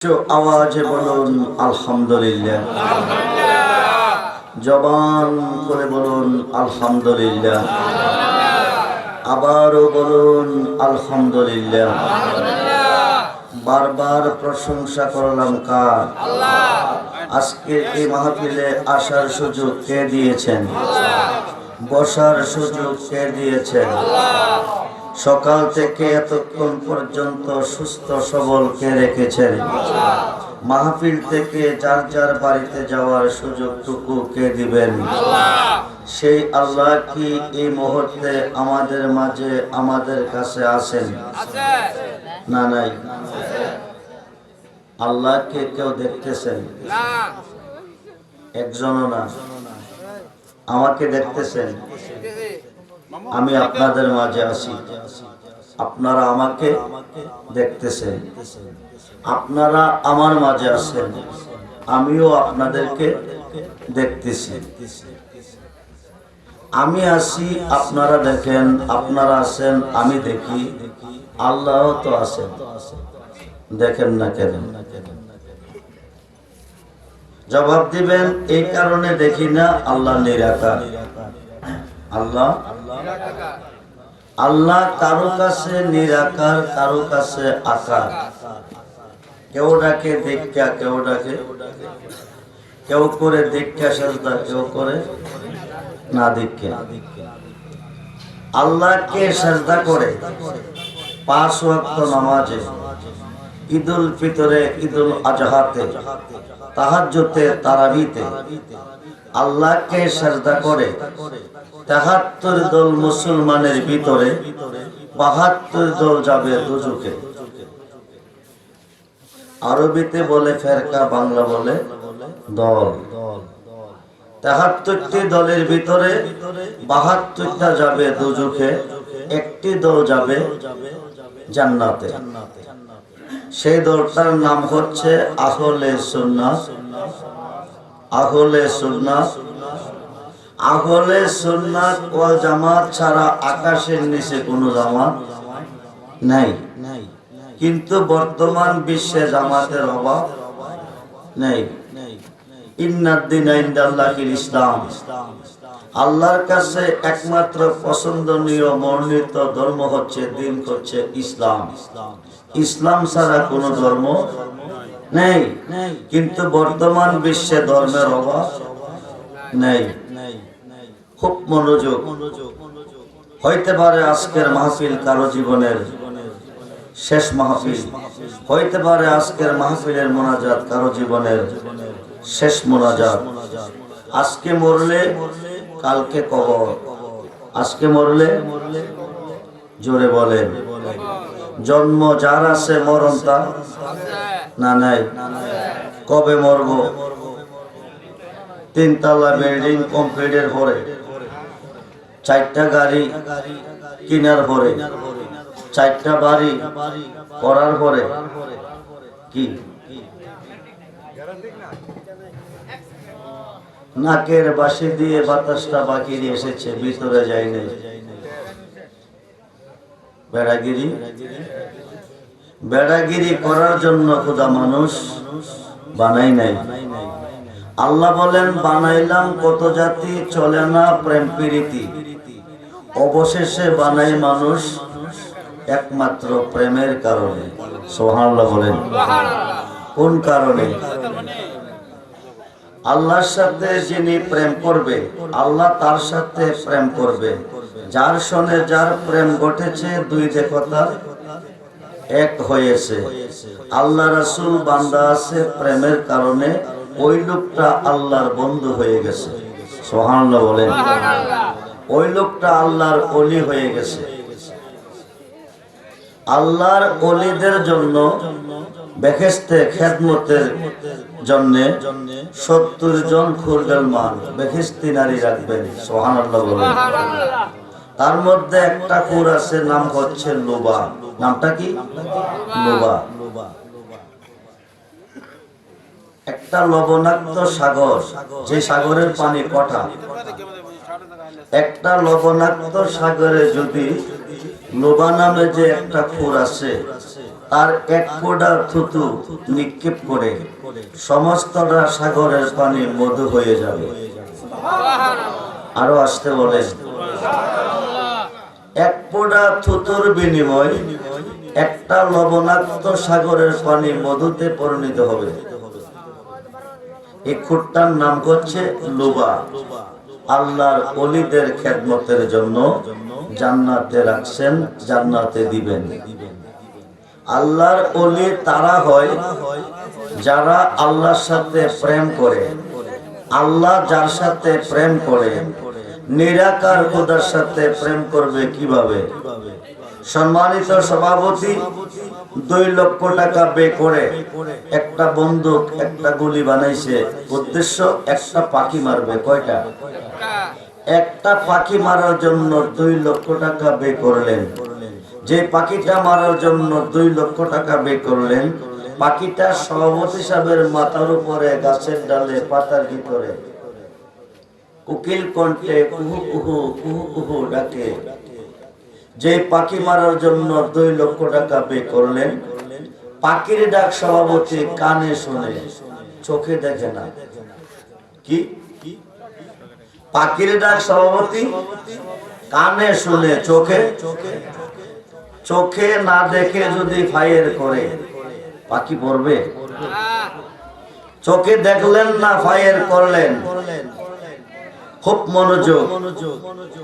আওয়াজে বলুন আলহামদুলিল্লাহ। জবান করে বলুন আলহামদুলিল্লাহ। আবারও বলুন আলহামদুলিল্লাহ। বারবার প্রশংসা করলাম কার? আজকে এই মাহফিলে আসার সুযোগ কে দিয়েছেন? বসার সুযোগ কে দিয়েছেন? সকাল থেকে এতক্ষণ পর্যন্ত সুস্থ সবল কে রেখেছেন? মাহফিল থেকে যার যার বাড়িতে যাওয়ার সুযোগটুকু কে দিবেন? সেই আল্লাহ কি এই মুহূর্তে আমাদের মাঝে আমাদের কাছে আছেন? না নাই? আল্লাহকে কেউ দেখতেছেন? একজনও না। আমাকে দেখতেছেন? আমি আপনাদের মাঝে আছি, আপনারা আমাকে দেখতেছেন। আপনারা আমার মাঝে আছেন, আমিও আপনাদেরকে দেখতেছি। আমি আছি, আপনারা দেখেন, আপনারা আছেন, আমি দেখি, আল্লাহ তো আছেন। দেখেন না কেন? জবাব দিবেন এই কারণে দেখি না, আল্লাহ নিরাকার। আল্লাহ আল্লাহ কারো কাছে নিরাকার, কারো কাছে আকার। কেউ ডাকে দীক্ষা, কেউ ডাকে, কেউ করে দীক্ষা সাজদা, কেউ করে না দীক্ষা। আল্লাহকে সাজদা করে 5 ওয়াক্ত নামাজে, ঈদুল ফিতরে, ঈদুল আজহাতে, তাহাজ্জুদে, তারাবিতে আল্লাহকে সাজদা করে 73 দল মুসলমানের ভিতরে 72 দল যাবে দুজকে। আরবিতে বলে ফেরকা, বাংলা বলে দল। 73টি দলের ভিতরে 72টা যাবে দুজকে, একটি দল যাবে জান্নাতে। সেই দলটার নাম হচ্ছে আহলে সুন্নাত। আহলে সুন্নাত, আহলে সুন্নাত ওয়াল জামাত ছাড়া আকাশের নিচে কোনো জামাত নাই। কিন্তু বর্তমান বিশ্বে জামাতের অভাব নেই। ইন্নাদ-দীনা ইনদাল্লাহিল ইসলাম। আল্লাহর কাছে একমাত্র পছন্দনীয় মনোনীত ধর্ম হচ্ছে, দিন হচ্ছে ইসলাম। ইসলাম ছাড়া কোনো ধর্ম নেই। কিন্তু বর্তমান বিশ্বে ধর্মের অভাব নেই। খুব মনোযোগ। হইতে পারে আজকের মাহফিল কারো জীবনের শেষ মাহফিল, হইতে পারে আজকের মাহফিলের মোনাজাত কারো জীবনের শেষ মোনাজাত। আজকে মরলে কালকে কবর। আজকে মরলে, জোরে বলেন, জন্ম যার আছে মরণ তার না নাই? কবে মরব? 3 তলা বিল্ডিং কমপ্লিটের পরে, 4টা গাড়ি কেনার পরে, 4টা বাড়ি করার পরে কি নাকের বাঁশি দিয়ে বাতাসটা বাকি এসেছে, ভিতরে যায়নি। বেড়াগিরি, বেড়াগিরি করার জন্য খোদা মানুষ বানাই নাই। আল্লাহ বলেন, বানাইলাম কত জাতি, চলে না প্রেম প্রীতি, অবশেষে বানাই মানুষ একমাত্র প্রেমের কারণে। সুবহানাল্লাহ বলেন। কোন কারণে? আল্লাহর সাথে যিনি প্রেম করবে, আল্লাহ তার সাথে প্রেম করবে। যার সঙ্গে যার প্রেম ঘটেছে, 2 দেবতা এক হয়েছে। আল্লাহ রাসূল বান্দা আছে, প্রেমের কারণে ওই লোকটা আল্লাহর বন্ধু হয়ে গেছে। সুবহানাল্লাহ বলেন। ওই লোকটা আল্লাহর ওলি হয়ে গেছে। আল্লাহর ওলিদের জন্য বেহেশতে খেদমতের জন্য 70 জন খুরগালমান বেহেশতি নারী রাখবেন। সুবহানাল্লাহ বলেন। তার মধ্যে একটা খুর আছে, নাম হচ্ছে লোবা। নামটা কি? লোবা। একটা লবণাক্ত সাগর, যে সাগরের পানি কঠা। একটা লবণাক্ত সাগরে যদি লোবা নামে যে একটা খুর আছে, তার এক ফোঁটা থুতু নিক্ষেপ করে সমস্তটা সাগরের পানি মধু হয়ে যাবে। আরো আসতে বলেন, এক ফোঁটা থুতুর বিনিময় একটা লবণাক্ত সাগরের পানি মধুতে পরিণত হবে। এই খুঁটটার নাম হচ্ছে লুবা। আল্লাহর ওলিদের খেদমতের জন্য জান্নাতে রাখছেন, জান্নাতে দিবেন। আল্লাহর ওলি তারা হয় যারা আল্লাহর সাথে প্রেম করে। আল্লাহ যার সাথে প্রেম করে, নিরাকার খোদার সাথে প্রেম করবে কিভাবে? সম্মানিত সভাপতি 2 লক্ষ টাকা ব্যয় করে একটা বন্দুক, একটা গুলি বানাইছে। উদ্দেশ্য একটা পাখি মারবে। কয়টা? একটা পাখি মারার জন্য 2 লক্ষ টাকা ব্যয় করলেন। যে পাখিটা মারার জন্য 2 লক্ষ টাকা ব্যয় করলেন, পাখিটা সভাপতি সাহেবের মাথার উপরে গাছের ডালে পাতার ভিতরে কোকিল কণ্ঠে কুহু কুহু কুহু কুহু ডাকে। যে পাখি মারার জন্য 2 লক্ষ টাকা ব্যয় করলেন, পাখির ডাক সভাপতি কানে শুনে, চোখে দেখে না। কি? পাখির ডাক সভাপতি কানে শুনে, চোখে না দেখে যদি ফায়ার করে, পাখি পড়বে? চোখে দেখলেন না, ফায়ার করলেন। খুব মনোযোগ।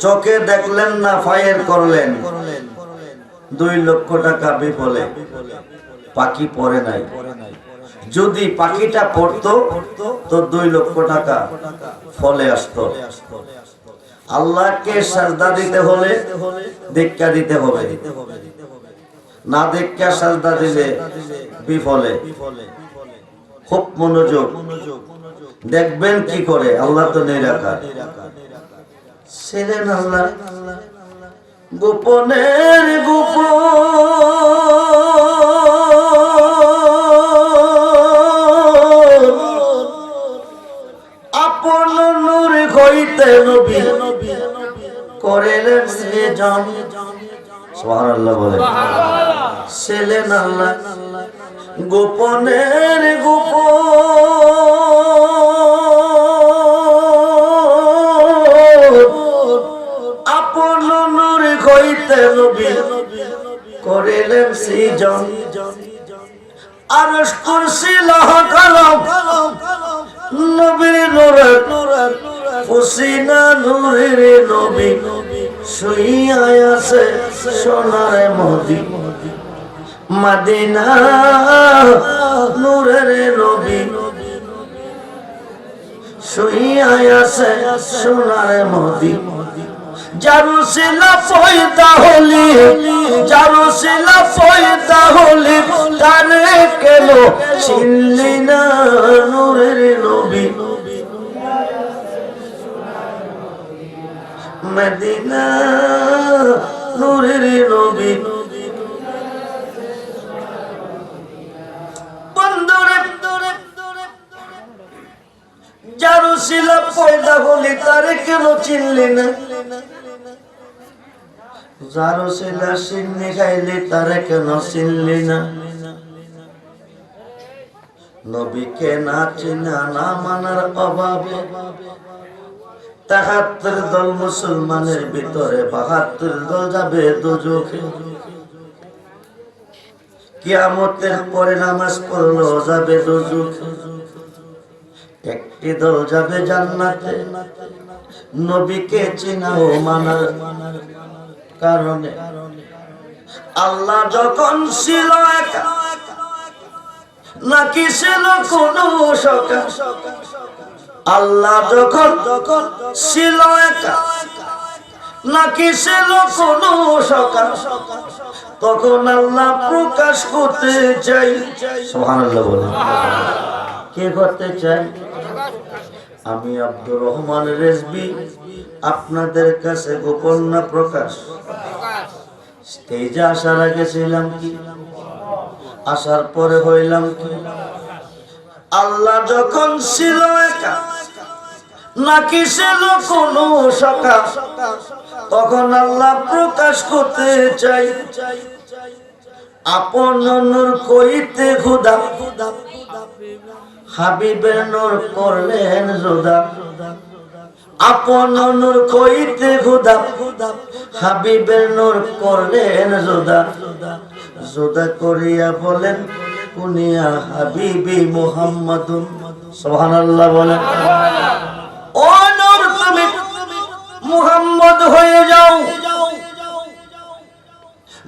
চোখে দেখলেন না, ফায়ার করলেন। 2 লক্ষ টাকা বিফলে, পাখি পড়ে নাই। যদি পাখিটা পড়তো তো 2 লক্ষ টাকা ফলে আসতো। আল্লাহকে সাজদা দিতে হলে দীক্ষা দিতে হবে, না দীক্ষা সাজদা দিলে বিফলে। খুব মনোযোগ। দেখবেন কি করে। আল্লাহ তো নিরাকার। ছিলেন আল্লাহ গোপনের গোপন, আপন নূর হইতে নবী করিলেন সৃজন। সুবহানাল্লাহ বলেন। ছিলেন আল্লাহ গোপনের গোপন, আপন নূর হইতে নবী করিলেন সৃজন। আরশ কুরসি লৌহ কলম নবীর নূরের পসিনা নূরের নবী শুইয়া আছে সোনার মদি মদিনা নূরের নবী শুইয়া আছে সোনার মদি। জারুসিলা পয়দা হলি, জারুসিলা পয়দা হলি, তারে কেন চিনলি না নূরের নবী মদিনা নূরের নবী। বন্ধুরে জারুসিলা পয়দা হলি, তারে কেন চিনলি না? জারুসিলা সিন্নি খাইলি, তারে কেন চিনলি না? নবীকে না চিনা না মানার অভাবে ৭৩ দল মুসলমানের ভিতরে ৭২ দল যাবে দোজখে। কিয়ামতের পরে নামাজ পড়লো যাবে দোজখে, একটি দল যাবে জান্নাতে। নবীকে চিনা ও মানার কারণে আল্লাহ যখন ছিল একা, নাকি ছিল কোন সকা? আল্লাহ যখন ছিল একা, নাকি ছিল কোন সকা? তখন আল্লাহ প্রকাশ করতে চাই। সুবহানাল্লাহ বলেন। কে করতে চাই? আমি আব্দুর রহমান রেজবি আপনাদের কাছে গোপন না প্রকাশ? স্টেজে আসার আগে ছিলাম কি, আসার পরে হইলাম কি? আল্লাহ যখন ছিল একা, নাকি ছিল কোন সকা? তখন আল্লাহ প্রকাশ করতে চাই। আপন নূর কইতে খুদা হাবিবের নূর করলেন জোদা আপন নূর কইতে খুদা হাবিবের নূর করলেন জোদা জোদা করিয়া বলেন কুনিয়া হাবিবি মুহাম্মাদুন সুবহানাল্লাহ বলেন ও নূর তুমি মুহাম্মদ হয়ে যাও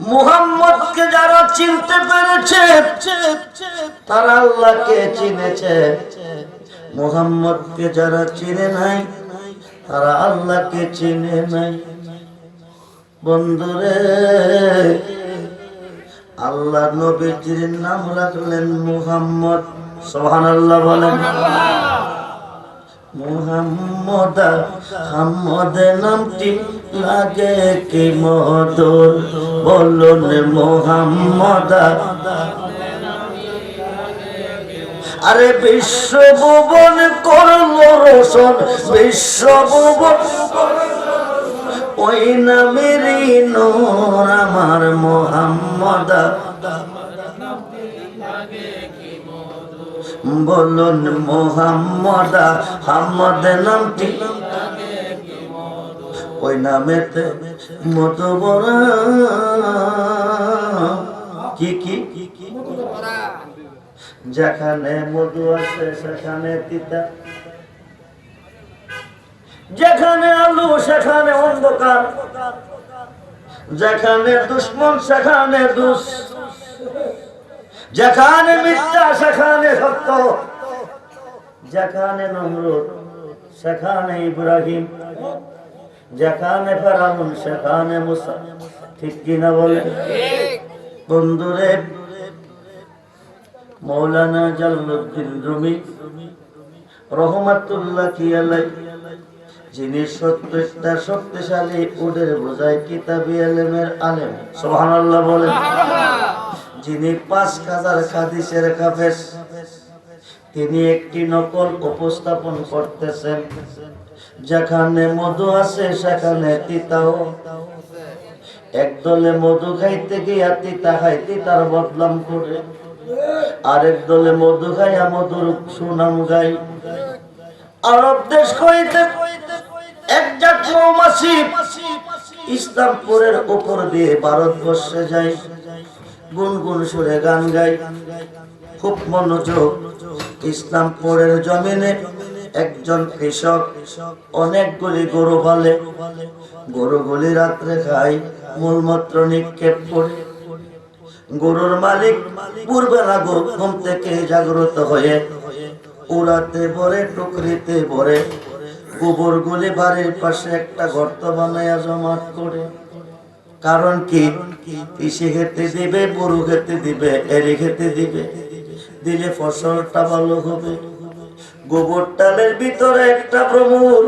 মুহাম্মদকে যারা চিনতে পেরেছে তারা আল্লাহকে চিনেছে মুহাম্মদকে যারা চিনে নাই তারা আল্লাহকে চিনে নাই বন্ধুরে আল্লাহ নবীজির নাম রাখলেন মুহাম্মদ সুবহানাল্লাহ বলেন মুহাম্মদ হাম্মদ নামটি লাগে কি মধুর বলুন মুহাম্মদ আরে বিশ্ব ভুবন করলো রোশন বিশ্ব ভুবন ওই নামেরই নূর আমার মুহাম্মদ বলুন মুহাম্মদ হাম্মদ নামটি ওই নামেতে মধু ভরা কি কি যেখানে মধু আছে সেখানে তিতা যেখানে আলো সেখানে অন্ধকার যেখানে দুশ্মন সেখানে দুষ যেখানে মিথ্যা সেখানে সত্য যেখানে নমরুদ সেখানে ইব্রাহিম যেখানে ফেরাউন সেখানে মুসা ঠিক কিনা বলেন বন্ধুরে মৌলানা জালালউদ্দিন রুমি রহমাতুল্লাহ আলাইহি যিনি 70টা শক্তিশালী উটের বোঝায় কিতাবি ইলমের আলেম সুবহানাল্লাহ বলেন যিনি 5000 হাদিসের হাফেজ তিনি একটি নকল উপস্থাপন করতেছেন যেখানে মধু আছে সেখানে তিতাও একদলে মধু খাইতে গিয়া তিতা খাইতে তার বদনাম করে আরেক দলে মধু খাইয়া মধুর সুনাম গাই আরব দেশ হইতে একজাত মৌমাছি ইসলামপুরের উপর দিয়ে ভারতবর্ষে যায় গুনগুন সুরে গান গায় খুব মনোযোগ ইসলামপুরের জমিনে একজন কৃষক অনেকগুলি গরু পালে গরুগুলি রাত্রে খায় মূলমূত্র নিক্ষেপ করে গরুর মালিক ভোরবেলা ঘুম থেকে জাগ্রত হয়ে উড়াতে ভরে টুকরিতে ভরে গোবর গুলি বাড়ির পাশে একটা গর্ত বানাইয়া জমাট করে কারণ কি কৃষি খেতে দিবে গরু খেতে দিবে এরি খেতে দিবে দিলে ফসলটা ভালো হবে গোবর টালের ভিতরে একটা প্রমুর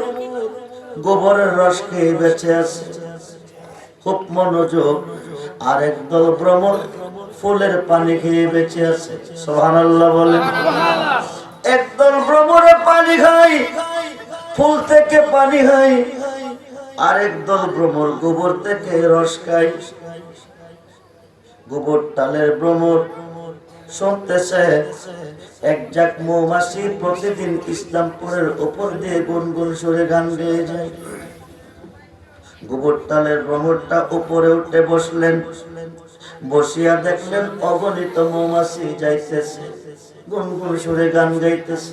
গোবরের রস খেয়ে বেঁচে আছে খুব মনোযোগ আরেক দল ভ্রমণ ফুলের পানি খেয়ে বেঁচে আছে সুবহানাল্লাহ বলেন একদল ভ্রমণে পানি খায় ফুল থেকে পানি খায় আরেক দল ভ্রমণ গোবর থেকে রস খায় গোবর টালের ভ্রমণ শুনতেছে একজাক মৌমাছি প্রতিদিন ইসলামপুরের উপর দিয়ে গুনগুন সুরে গান গেয়ে যায় গোবর টালের ভ্রমণটা উপরে উঠে বসলেন বসিয়া দেখলেন অগণিত মৌমাছি যাইতেছে গুনগুন সুরে গান গাইতেছে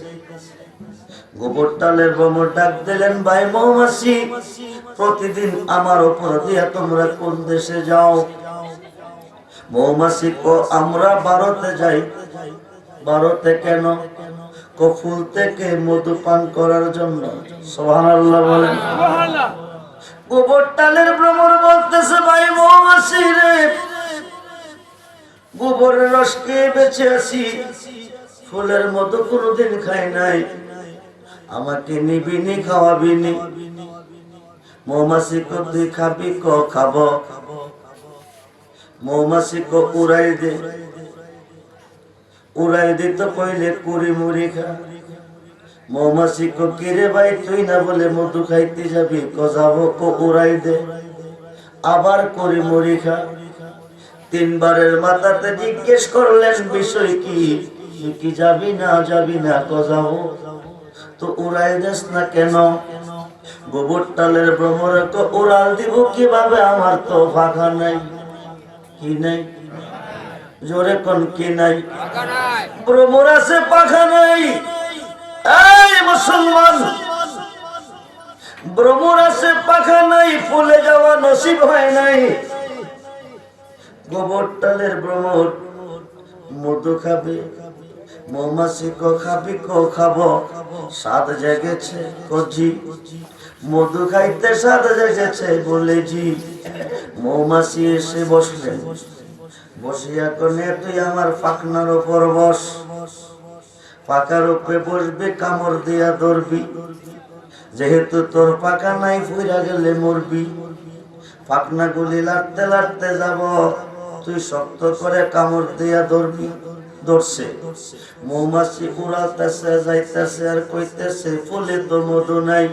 গোবর টালের ভ্রমণ ডাক দিলেন ভাই মৌমাছি প্রতিদিন আমার উপর দিয়া তোমরা কোন দেশে যাও মৌমাছি কো আমরা ভারতে যাই ভারতে কেন কো ফুল থেকে মধু পান করার জন্য সুবহানাল্লাহ বলেন গোবর টালের ভ্রমণ বলতেছে ভাই মৌমাছি রে গোবরের রস খেয়ে বেঁচে আছি ফুলের মধু কোনোদিন খাই নাই আমাকে নিবিনি খাওয়াবিনি মৌমাছি কো তুই খাবি ক খাবো মৌমাছি কো উড়াই দে তো কইলে কুড়ি মুড়ি খা মৌমাছি কো কিরে ভাই তুই না বলে মধু খাইতে যাবি ক যাবো কো উড়াই দে আবার কুড়ি মুড়ি খা তিনবারের মাথাতে জিজ্ঞেস করলেন বিষয় কি, তুই কি যাবি না যাবো, তো উড়াই দেস না কেন? গোবর টালের ভ্রমরে উড়াল দিব কিভাবে, আমার তো ফাঁকা নাই। কি নাই? জোরে কোন কি নাই? ভ্রমর আছে পাখা নাই। এই মুসলমান, ভ্রমর আছে পাখা নাই, ফুলে যাওয়া নসিব হয় নাই। গোবর টালের ভ্রমর মধু খাবে, মৌমাছি কো খাবি কো খাবো, স্বাদ জেগেছে কজি, মধু খাইতে স্বাদ জেগেছে বলে জি। মৌমাছি এসে বসলেন, বসিয়া কনে তুই আমার পাখনার উপর বস, পাকার উপরে বসবে, কামড় দিয়া ধরবি, যেহেতু তোর পাকা নাই ফুইরা গেলে মরবি। পাখনা গুলি লাড়তে লাড়তে যাব, তুই শক্ত করে কামড় দিয়া ধরবি। ধরছে, মৌমাছি উড়াতেছে যাইতেছে আর কইতেছে ফুলে তো মধু নাই,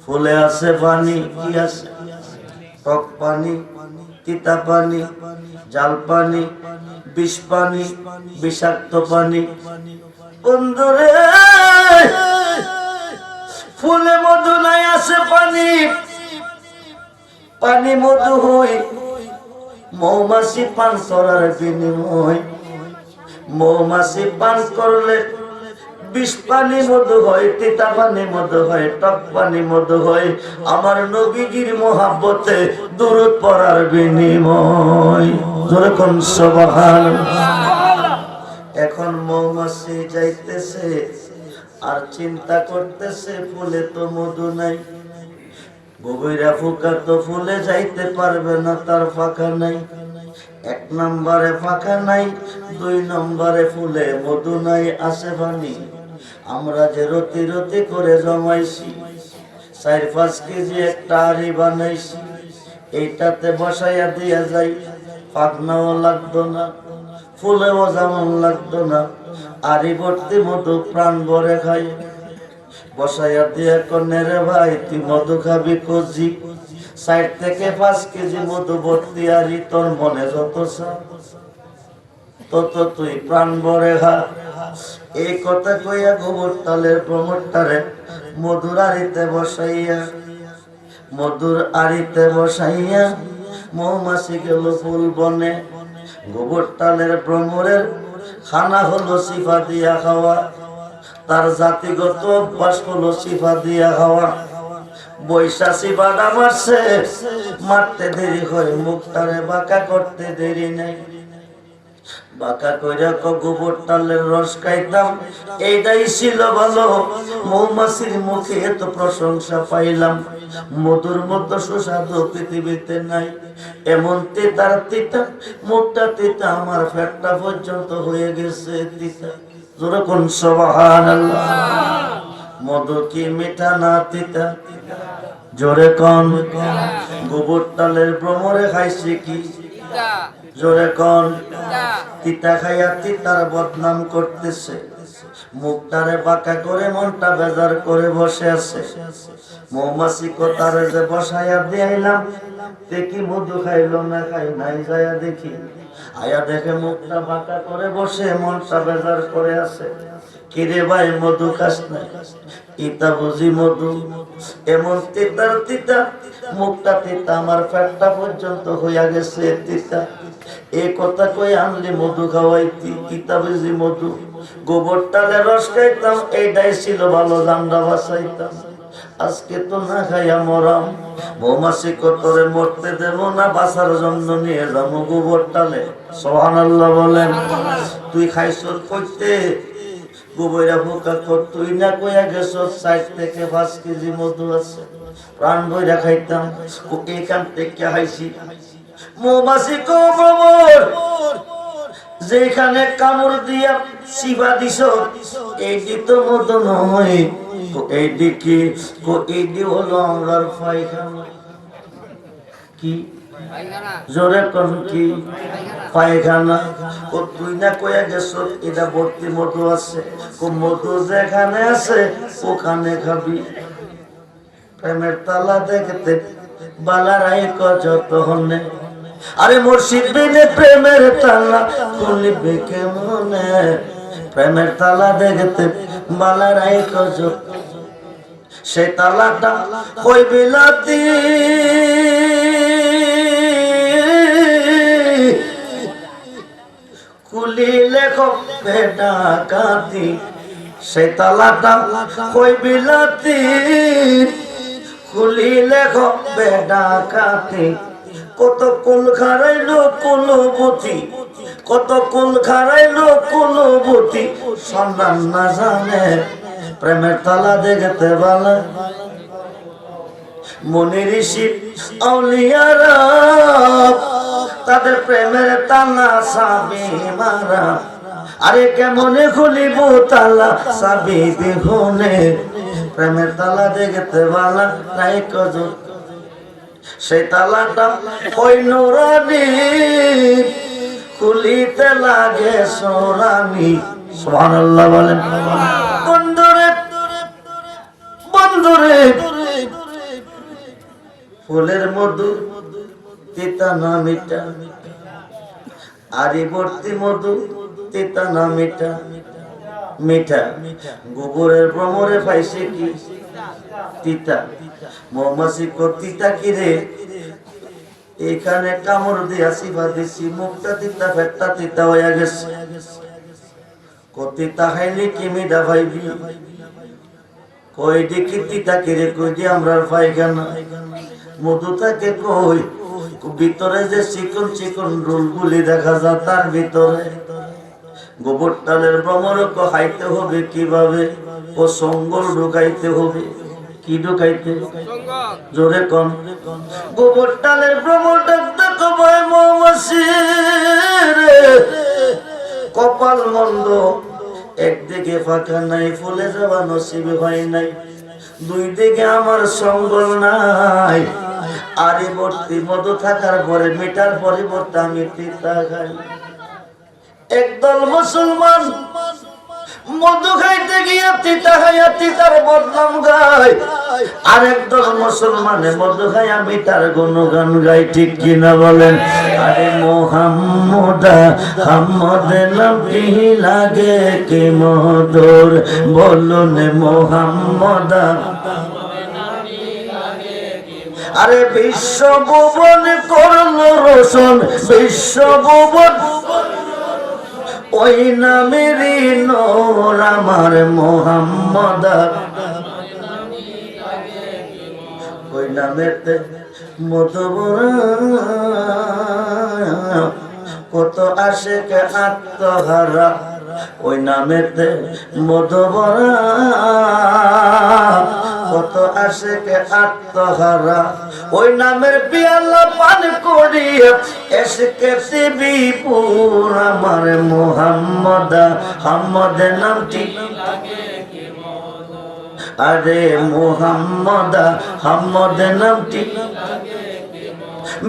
ফুলে আছে পানি। কি আছে? টক পানি, তিতা পানি, জাল পানি, বিষ পানি, বিষাক্ত পানি। বন্ধুরে, ফুলে মধু নাই, আছে পানি। পানি মধু হই, মৌমাছি পান করার বিনিময়। মৌমাছি পান করলে বিষ পানি মধু হয়, তিতা পানি মধু হয়, টক পানি মধু হয়। আমার নবীজির মোহাব্বতে দুরূদ পড়ার বিনিময়। যেরকম সুবহানাল্লাহ। এখন মৌমাছি যাইতেছে আর চিন্তা করতেছে ফুলে তো মধু নাই, গভীরা ফুকা তো ফুলে যাইতে পারবে না, তার ফাঁকা নাই। এক নম্বরে ফাঁকা নাই, দুই নম্বরে ফুলে মধু নাই, আছে পানি। আমরা যে রতি রতি করে জমাইছি, 4-5 কেজি একটা আড়ি বানাইছি, এইটাতে বসাইয়া দিয়া যাই, পাখনাও লাগতো না, ফুলেও যেমন লাগতো না, আড়ি ভর্তি মধু প্রাণ ভরে খাই। বসাইয়া দিয়া কনে রে ভাই তুই মধু খাবি কজি, 4 থেকে 5 কেজি মধু ভর্তি আড়ি, তোর মনে যত তত তুই প্রাণ ভরে খা। এই কথা কইয়া গোবর টালের প্রমোটারে মধুর আড়িতে বসাইয়া, মধুর আড়িতে বসাইয়া মৌমাছি গেল ফুল বনে। গোবর টালের ভ্রমরের খানা হলো সিফা দিয়া খাওয়া, তার জাতিগত অভ্যাস হলো সিফা দিয়া খাওয়া। বৈশা সিফাটা মারছে, মারতে দেরি হয়, মুখটারে বাঁকা করতে দেরি নেই। বাঁকা কইরা গোবর টালের রস খাইতাম, এইটাই ছিল ভালো। মৌমাছির মুখে এত প্রশংসা পাইলাম, মধুর মতো সুস্বাদু পৃথিবীতে নাই। এমন তিতার তিতা, মুখটা তিতা, আমার পেটটা পর্যন্ত হয়ে গেছে তিতা। যেরকম সুবহানাল্লাহ। মধু কি মিঠা না তিতা? জোরে কন। গোবর টালের ভ্রমরে খাইছে কি? জোরে কন। তিতা খাইয়া তিতার বদনাম করতেছে, মুখটারে বাঁকা করে মনটা বেজার করে বসে আছে। মৌমাছি কোতারে যে বসাইয়া দিলাম, দেখি মধু খাইলো না খাই নাই, যাইয়া দেখি, আয়া দেখে মুখটা বাঁকা করে বসে, মনটা বেজার করে আছে। কিরে ভাই মধু খাস নাই? ইতা বুঝি মধু? এমন তিতার তিতা, মুখটা তিতা, আমার পেটটা পর্যন্ত হইয়া গেছে তিতা। এই কথা কই আনলি মধু খাওয়াইতি, ইতা বুঝি মধু? গোবর টালে রস খাইতাম, এইটাই ছিল ভালো, জান্ডা বাঁচাইতাম। আজকে তো না খাইয়া মরাম। মৌমাছি কতরে মরতে দেব না, বাঁচার জন্য নিয়ে যাবো গোবর টালে। সুবহানাল্লাহ বলেন। তুই খাইছ কইতে গোবরা পোকা কর, তুই না কইয়া গেছ 4 থেকে 5 কেজি মধু আছে, প্রাণ বইরা খাইতাম। এখান থেকে খাইছি। মৌমাছি কো ভ্রমর, যেখানে কামড় দিয়া শিবা দিছ, এইটি তো মধু নয়, এইটি কি? এইটি হলো আমরার পায়খানা। কি? জোরে কোন কি? পায়খানা। ও তুই না কইয়া গেছ এটা ভর্তি মধু আছে, ও মধু যেখানে আছে ওখানে খাবি। প্রেমের তালা দেখতে বালারাই যত হনে, আরে মুর্শিদ বিনে প্রেমের তালা খুলবে কেমনে, প্রেমের তালা দেখতে বালারাই কজো, সেই তালাটা কই বিলাতি, খুলিলে কবে ডাকাতি, সেই তালাটা কই বিলাতি, খুলিলে কবে ডাকাতি। কত কুল খারাইলো কুলবতী, কত কুল খারাইলো কুলবতী, সন্ধান না জানে প্রেমের তালা দেখতে বালা। মুনি ঋষি আউলিয়ারা তাদের প্রেমের তালা চাবি মারা, আরে কেমনে খুলিব তালা চাবি বিহনে, প্রেমের তালা দেখতে বালা নাই কজো, সেই তালাটা ওই নুরানি, খুলিতে লাগে সোরানি। সুবহানাল্লাহ বলেন। বন্ধুরে বন্ধুরে, ফুলের মধু তিতা না মিঠা, আরি ভর্তি মধু তিতা না মিঠা, মিঠা গোবরের ভ্রমরে পাইছে কি তিতা, মৌমাছি তিতা কিরে, এখানে কামড় দিয়ে আসিবা দিছি, মুখটা তিতা পেটটা তিতা হইয়া গেছে, তিতা খাইলে কি মিঠা ভাইবি, কই দেখি তিতা কিরে, কই দিয়ে আমরা পায়খানা, মধু থাকে কই ভিতরে যে চিকন চিকন রোল গুলি দেখা যায়, তার ভিতরে গোবর টালের ভ্রমর খাইতে হবে কিভাবে, ও সঙ্গল ঢুকাইতে হবে, কি ঢুকাইতে জোরে কম, গোবর টালের ভ্রমরটা দেখো ভাই মৌমাছি রে, কপাল মন্দ, একদিকে ফাঁকা নাই, ফুলে যাওয়া নসিবে হয় নাই, দুই দিকে আমার সঙ্গল নাই, আরে ভর্তি মধু থাকার পরে মিটার পরিবর্তে আমি তিতা খাই। একদল মুসলমান মধু খাইতে গিয়া তিতা খাইয়া তিতার বদনাম গায়, আরেকদল মুসলমানে মধু খাইয়া মিটার গুণগান গায়, ঠিক কিনা বলেন? আরে মোহাম্মদা হাম্মদ নবী লাগে কি মধুর, বলুন মোহাম্মদা। আরে বিশ্ব ভুবন করলো রোশন, বিশ্ব ভুবন ওই নামেরই নূর আমার মোহাম্মদ, ওই নামেতে মধুবরা, কত আশিকে আত্মহারা, ওই নামেতে মধুবরা, কত আশিকে আত্মহারা, ওই নামের পিয়ালা পান করিয়া এসকে বিপুর আমার মোহাম্মদ, হাম্মদ নামটি, আরে মোহাম্মদ হাম্মদ নামটি,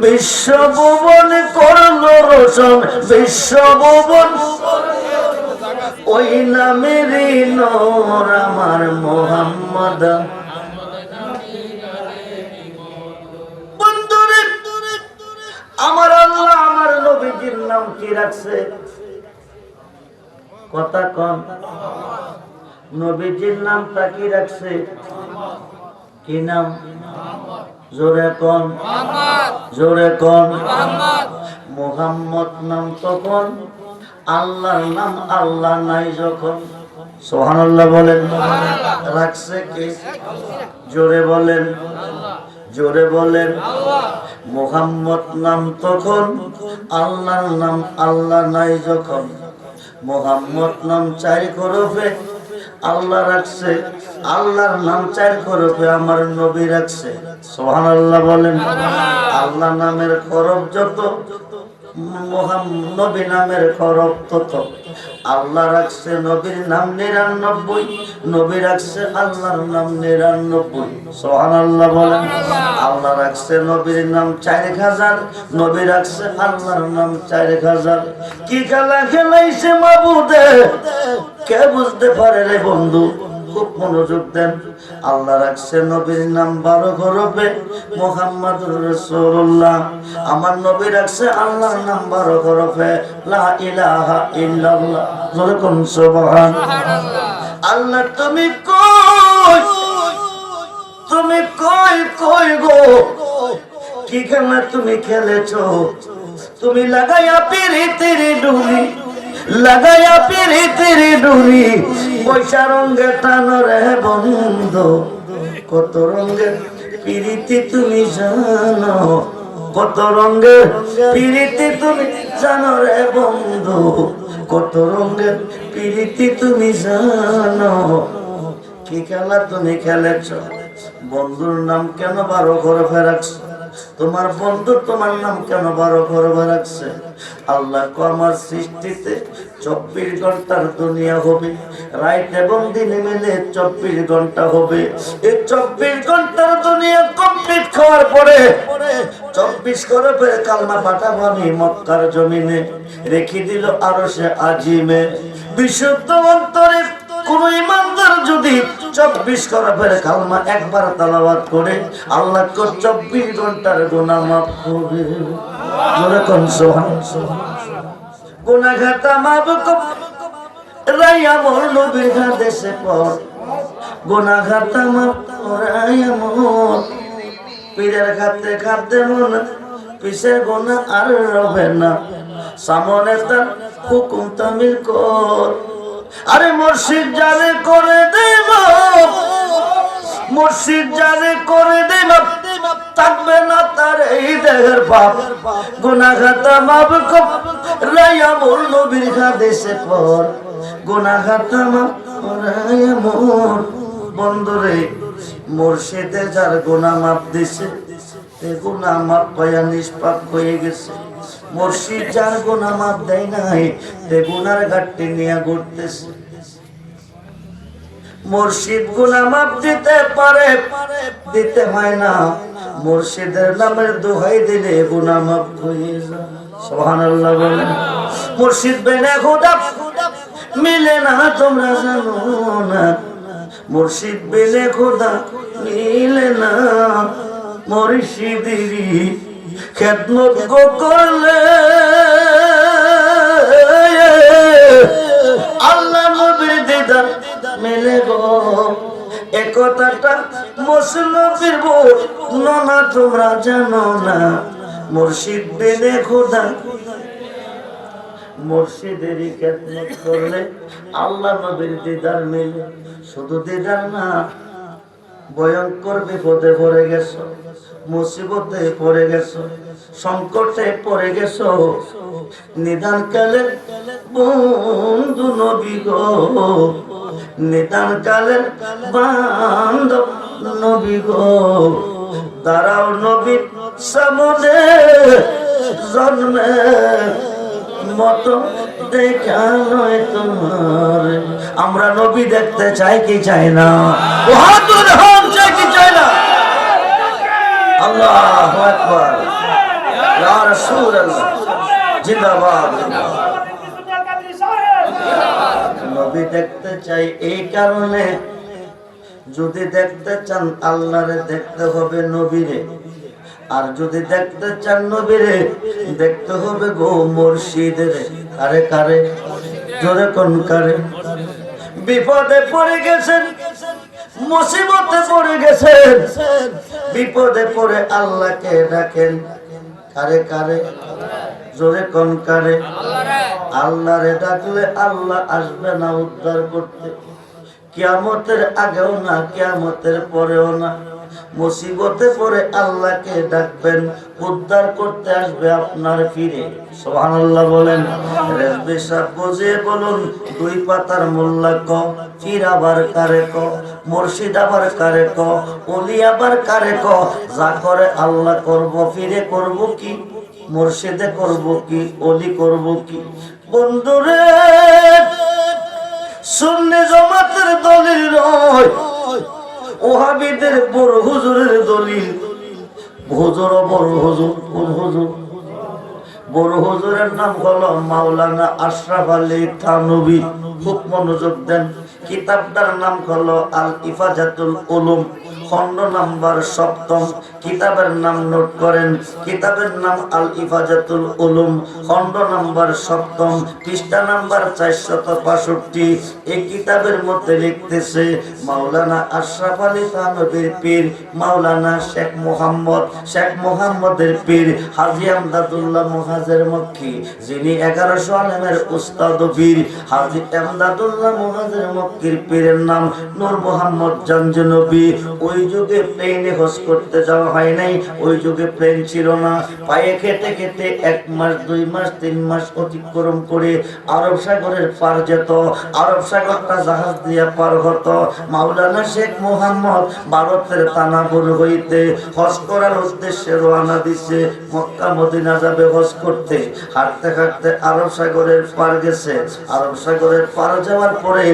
বিশ্ব ভুবন করলো রোশন, বিশ্ব ভুবন ওই নামেরই নূর আমার মোহাম্মদ। বন্ধুরে, আমার আল্লাহ আমার নবীজির নাম কি রাখছে? কথা কন, নবীজির নামটা কি রাখছে? কি নাম? জোরে কন, জোরে কন। মুহাম্মদ নাম তখন, আল্লাহর নাম আল্লাহ নাই যখন। সুবহানাল্লাহ বলেন। রাখছে কে? জোরে বলেন, জোরে বলেন। মুহাম্মদ নাম তখন, আল্লাহর নাম আল্লাহ নাই যখন। মুহাম্মদ নাম চার হরফে আল্লাহ রাখছে, আল্লাহর নাম চার হরফে আমার নবী রাখছে। সুবহানাল্লাহ বলেন। আল্লাহ নামের হরফ যত, নবী নামের হরফ তত। আল্লাহ রাখছে নবীর নাম ৯৯, নবী রাখছে আল্লাহর নাম ৯৯। সুবহানাল্লাহ বলেন। আল্লাহ রাখছে নবীর নাম ৪০০০, নবী রাখছে আল্লাহর নাম ৪০০০। কি খেলা খেলাইছে মাবুদে কে বুঝতে পারে রে বন্ধু? খুব মনোযোগ দেন। আল্লাহ রাখছে নবীর নাম 12 হরফে মুহাম্মাদুর রাসূলুল্লাহ। আমার নবী রাখছে আল্লাহর নাম 12 হরফে লা ইলাহা ইল্লাল্লাহ। জোরে কোন সুবহানাল্লাহ। আল্লাহ তুমি কই, তুমি কই কই গো, কি খেলা তুমি খেলেছো? তুমি লাগাইয়া পিরিতির ডুরি, লাগাইয়া পিরিতির ডুরি, পয়সা রঙে টানো রে বন্ধু। কত রঙের পিরিতি তুমি জানো, কত রঙের পিরিতি তুমি জানো রে বন্ধু, কত রঙের পিরিতি তুমি জানো। কি খেলা তুমি খেলেছ? বন্ধুর নাম কেন 12 হরফে রাখছো? তোমার বন্ধু তোমার নাম কেন 12 হরফে রাখছে? আল্লাহ কো আমার সৃষ্টিতে 24 ঘন্টার দুনিয়া হবে, রাত এবং দিন মিলে 24 ঘন্টা হবে। এই 24 ঘন্টার দুনিয়া কমপ্লিট হওয়ার পরে 24 হরফে কালমা পাঠাবো আমি মক্কার জমিনে, রেখে দিল আরশে আজিমে। বিশুদ্ধ অন্তরে কোন ইমানদার যদি 24 হরফের কালমা একবার তেলাওয়াত করে, আল্লাহ কো 24 ঘন্টার গুনাহ মাফ করবে। জোরে কোন সুবহানাল্লাহ। গুনাহ খাতা মাফ রাইয়া মোর নবীর হাদিসে পড়, গুনাহ খাতা মাফ রাইয়া মোর পীরের খাতে খাতে মন পিছের গুনাহ আর রবে না, সামনে তার হুকুম তামিল কর। আরে মুর্শিদ জানে করে দেব, মুর্শিদ জানে করে দেব, থাকবে না তার এই দেহের পাপ। গুনাহ খাতা মাফ রাইয়া মোর নবীর হাদিসে পড়, গুনাহ খাতা মাফ রাইয়া মোর। বন্ধুরে মুর্শিদে যার গুনাহ মাফ দিছে, তে গুনাহ মাফ পায়া নিষ্পাপ হয়ে গেছে। মুর্শিদ যার গুনাহ মাফ দেয় নাই, তে গুনার ঘাটতি নিয়ে ঘুরতেছে। মুর্শিদ গুনাহ মাফ দিতে পারে, দিতে হয় না। মুর্শিদের নামের দোহাই দিলে গুনাহ মাফ হয়ে যায়। সুবহানাল্লাহ বলেন। মুর্শিদ বিনা খোদা মিলে না, তোমরা জানো না। মুর্শিদ বিনা খোদা মিলে না। মুর্শিদেরই খেদমত করলে আল্লাহ নবীর দিদার মেলে গো। একথাটা মুসলমানের বল না, তোমরা জানো না। মুর্শিদ বিনে খোদা, মুর্শিদেরই খেদমত করলে আল্লাহ নবীর দিদার মেলে। শুধু দিদার না, ভয়ঙ্কর বিপদে পড়ে গেছো, মুসিবতে পড়ে গেছো, সংকটে পড়ে গেছো, নিদান কালে বন্ধু নবী গো, নিদান কালে বান্ধব নবী গো। দাঁড়াও নবীর সামনে, জন্মে মতো দেখা নয় তোমার। আমরা নবী দেখতে চাই কি চাই না? বাহাদুর হন চাই কি চাই না? আল্লাহু আকবার, ইয়া রাসূলুল্লাহ, জিন্দাবাদ। নবী দেখতে চাই এই কারণে, যদি দেখতে চান আল্লাহরে দেখতে হবে নবীরে, আর যদি দেখতে চান নবীরে দেখতে হবে গো মুর্শিদরে। কারে কারে? জোরে কোন কারে? বিপদে পড়ে গেছেন, মুসিবতে পড়ে গেছেন, বিপদে পড়ে আল্লাহকে ডাকেন। কারে কারে? জোরে কোন কারে? আল্লাহরে ডাকলে আল্লাহ আসবে না উদ্ধার করতে, কিয়ামতের আগেও না, কিয়ামতের পরেও না। মুসিবতে পড়ে আল্লাহকে ডাকবেন, উদ্ধার করতে আসবে আপনার ফিরে। সুবহানাল্লাহ বলেন। রেজবি সাহেব বুঝিয়ে বলুন, 2 পাতার মোল্লা ক, ফির আবার কারে ক, মুর্শিদ আবার কারে ক, ওলি আবার কারে ক। যা করে আল্লাহ করব, ফিরে করব কি, মুর্শিদে করব কি, ওলি করব কি? বন্ধুরে সুন্নি জামাতের দলিল নয়, ওহাবিদের বড় হুজুরের দলিল। হুজুর বড় হুজুর, কোন হুজুর? বড় হুজুরের নাম হলো মাওলানা আশরাফ আলী থানভী। খুব মনোযোগ দেন, কিতাবটার নাম হলো আল ইফাজাতুল উলুম, খণ্ড নাম্বার 7। কিতাবের নাম নোট করেন, কিতাবের নাম আল ইফাজাতুল উলুম, খণ্ড নাম্বার 7, পৃষ্ঠা নাম্বার 465। এই কিতাবের মধ্যে লিখতেছে মাওলানা আশরাফ আলী থানভীর পীর মাওলানা শেখ মুহাম্মদের পীর হাজী আমদাদুল্লাহ মুহাজির মক্কি, যিনি 1100 আলেমের উস্তাদ পীর হাজী আমদাদুল্লাহ মুহাজির মক্কির পীরের নাম নূর মোহাম্মদ জানজনবী। ওই যুগে প্লেনে হজ করতে যাওয়া হয় নাই, ওই যুগে প্লেন ছিল না। পায়ে খেতে খেতে 1 মাস 2 মাস 3 মাস অতিক্রম করে আরব সাগরের পার যেত, আরব সাগরটা জাহাজ দিয়ে পার হতো। মাওলানা শেখ মুহাম্মদ ভারতের তানাপুর হইতে হজ করার উদ্দেশ্যে রওনা দিছে, মক্কা মদিনা যাবে হজ করতে। হাঁটতে হাঁটতে আরব সাগরের পার গেছে, আরব সাগরের পার যাওয়ার পরে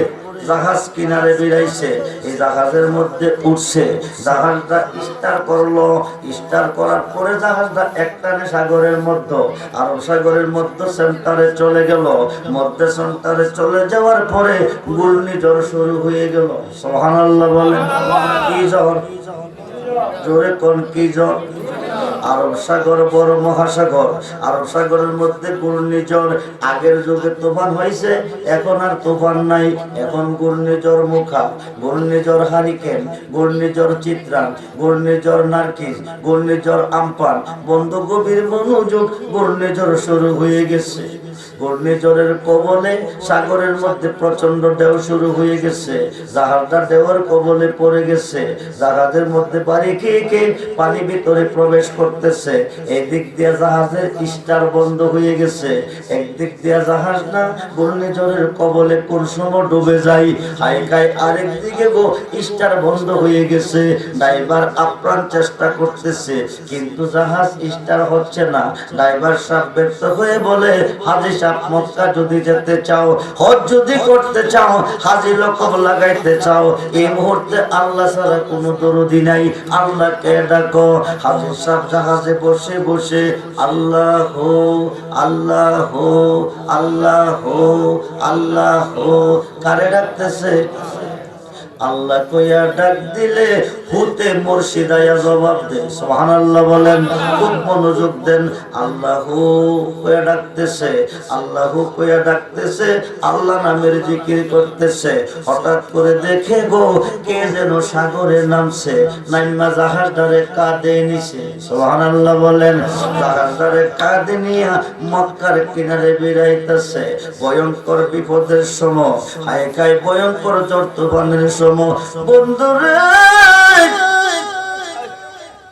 জাহাজ কিনারে বেরাইছে, এই জাহাজের মধ্যে উঠছে, জাহাজটা স্টার করলো, স্টার করার পরে জাহাজটা একটানে সাগরের মধ্যে আরব সাগরের মধ্যে সেন্টারে চলে গেল। মধ্যে সেন্টারে চলে যাওয়ার পরে ঘূর্ণিঝড় শুরু হয়ে গেল। সুবহানাল্লাহ বলেন। কি ঝড়? জোরে কোন কি ঝড়? আরব সাগর বড় মহাসাগর, আরব সাগরের মধ্যে ঘূর্ণিঝড়। আগের যুগে তুফান হয়েছে, এখন আর তুফান নাই, এখন ঘূর্ণিঝড় মুখা, ঘূর্ণিঝড় হারিকেন, ঘূর্ণিঝড় চিত্রান, ঘূর্ণিঝড় নার্কিস, ঘূর্ণিঝড় আমপান। বন্ধু গভীর মনোযোগ, ঘূর্ণিঝড় শুরু হয়ে গেছে। ঘূর্ণিঝড়ের কবলে সাগরের মধ্যে প্রচন্ড ঢেউ শুরু হয়ে গেছে, জাহাজটা ঢেউর কবলে পড়ে গেছে। জাহাজের মধ্যে বাড়ি খেয়ে পানি ভিতরে প্রবেশ করতেছে। একদিক দিয়ে জাহাজের স্টার বন্ধ হয়ে গেছে, একদিক দিয়ে জাহাজটা ঘূর্ণিঝড়ের কবলে কোন সময় ডুবে যায়। হাইকাই আরেকদিকে গো স্টার বন্ধ হয়ে গেছে। ড্রাইভার আপ্রাণ চেষ্টা করতেছে, কিন্তু জাহাজ স্টার হচ্ছে না। ড্রাইভার সাহেব ব্যর্থ হয়ে বলে, হাজী সাহেব, মক্কা যদি যেতে চাও, হজ যদি করতে চাও, হাজী লকব লাগাইতে চাও, এই মুহূর্তে আল্লাহ ছাড়া কোনো দরদি নাই, আল্লাহকে ডাকো। হাজী সাহেব জাহাজে বসে বসে আল্লাহ আল্লাহ আল্লাহ আল্লাহ কারে ডাকতেছে? আল্লাহ কইয়া ডাক দিলে হুতে মুর্শিদায়া জবাব দেন। সুবহানাল্লাহ বলেন। খুব মনোযোগ দেন। আল্লাহু কইয়া ডাকতেছে, আল্লাহু কইয়া ডাকতেছে, আল্লাহ নামের জিকির করতেছে। হঠাৎ করে দেখে গো কে যেন সাগরে নামছে, নাইমা জাহাজটারে কাঁধে নিছে। সুবহানাল্লাহ বলেন। জাহাজটারে কাঁধে নিয়া মক্কার কিনারে বেরাইতেছে। ভয়ঙ্কর বিপদের সময়, হায়কায় ভয়ঙ্কর ঝড় তুফানের সময়। বন্ধুরে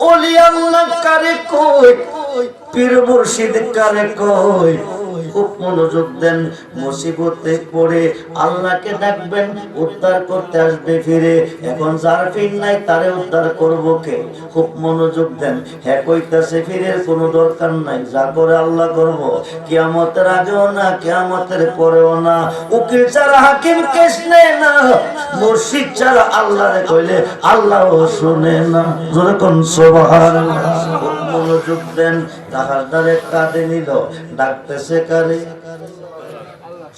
ওলি আল্লাহ কারে কই, পীর মুর্শিদ কারে কই? খুব মনোযোগ দেন। মুসিবতে পড়ে আল্লাহকে ডাকবেন, উদ্ধার করতে আসবে ফিরে। এখন যার ফির নাই তারে উদ্ধার করবো কে? খুব মনোযোগ দেন। হ্যাঁ কইতাছে ফিরের কোনো দরকার নাই, যা করে আল্লাহ করব। কিয়ামতের আগেও না, কিয়ামতের পরেও না। উকিল ছাড়া হাকিম কেস নেয় না, মুর্শিদ ছাড়া আল্লাহরে কইলে আল্লাহও শুনে না। জোরে কোন সুবহানাল্লাহ। খুব মনোযোগ দেন। জাহাজদারে কাঁধে নিল, ডাকতেছে কারে?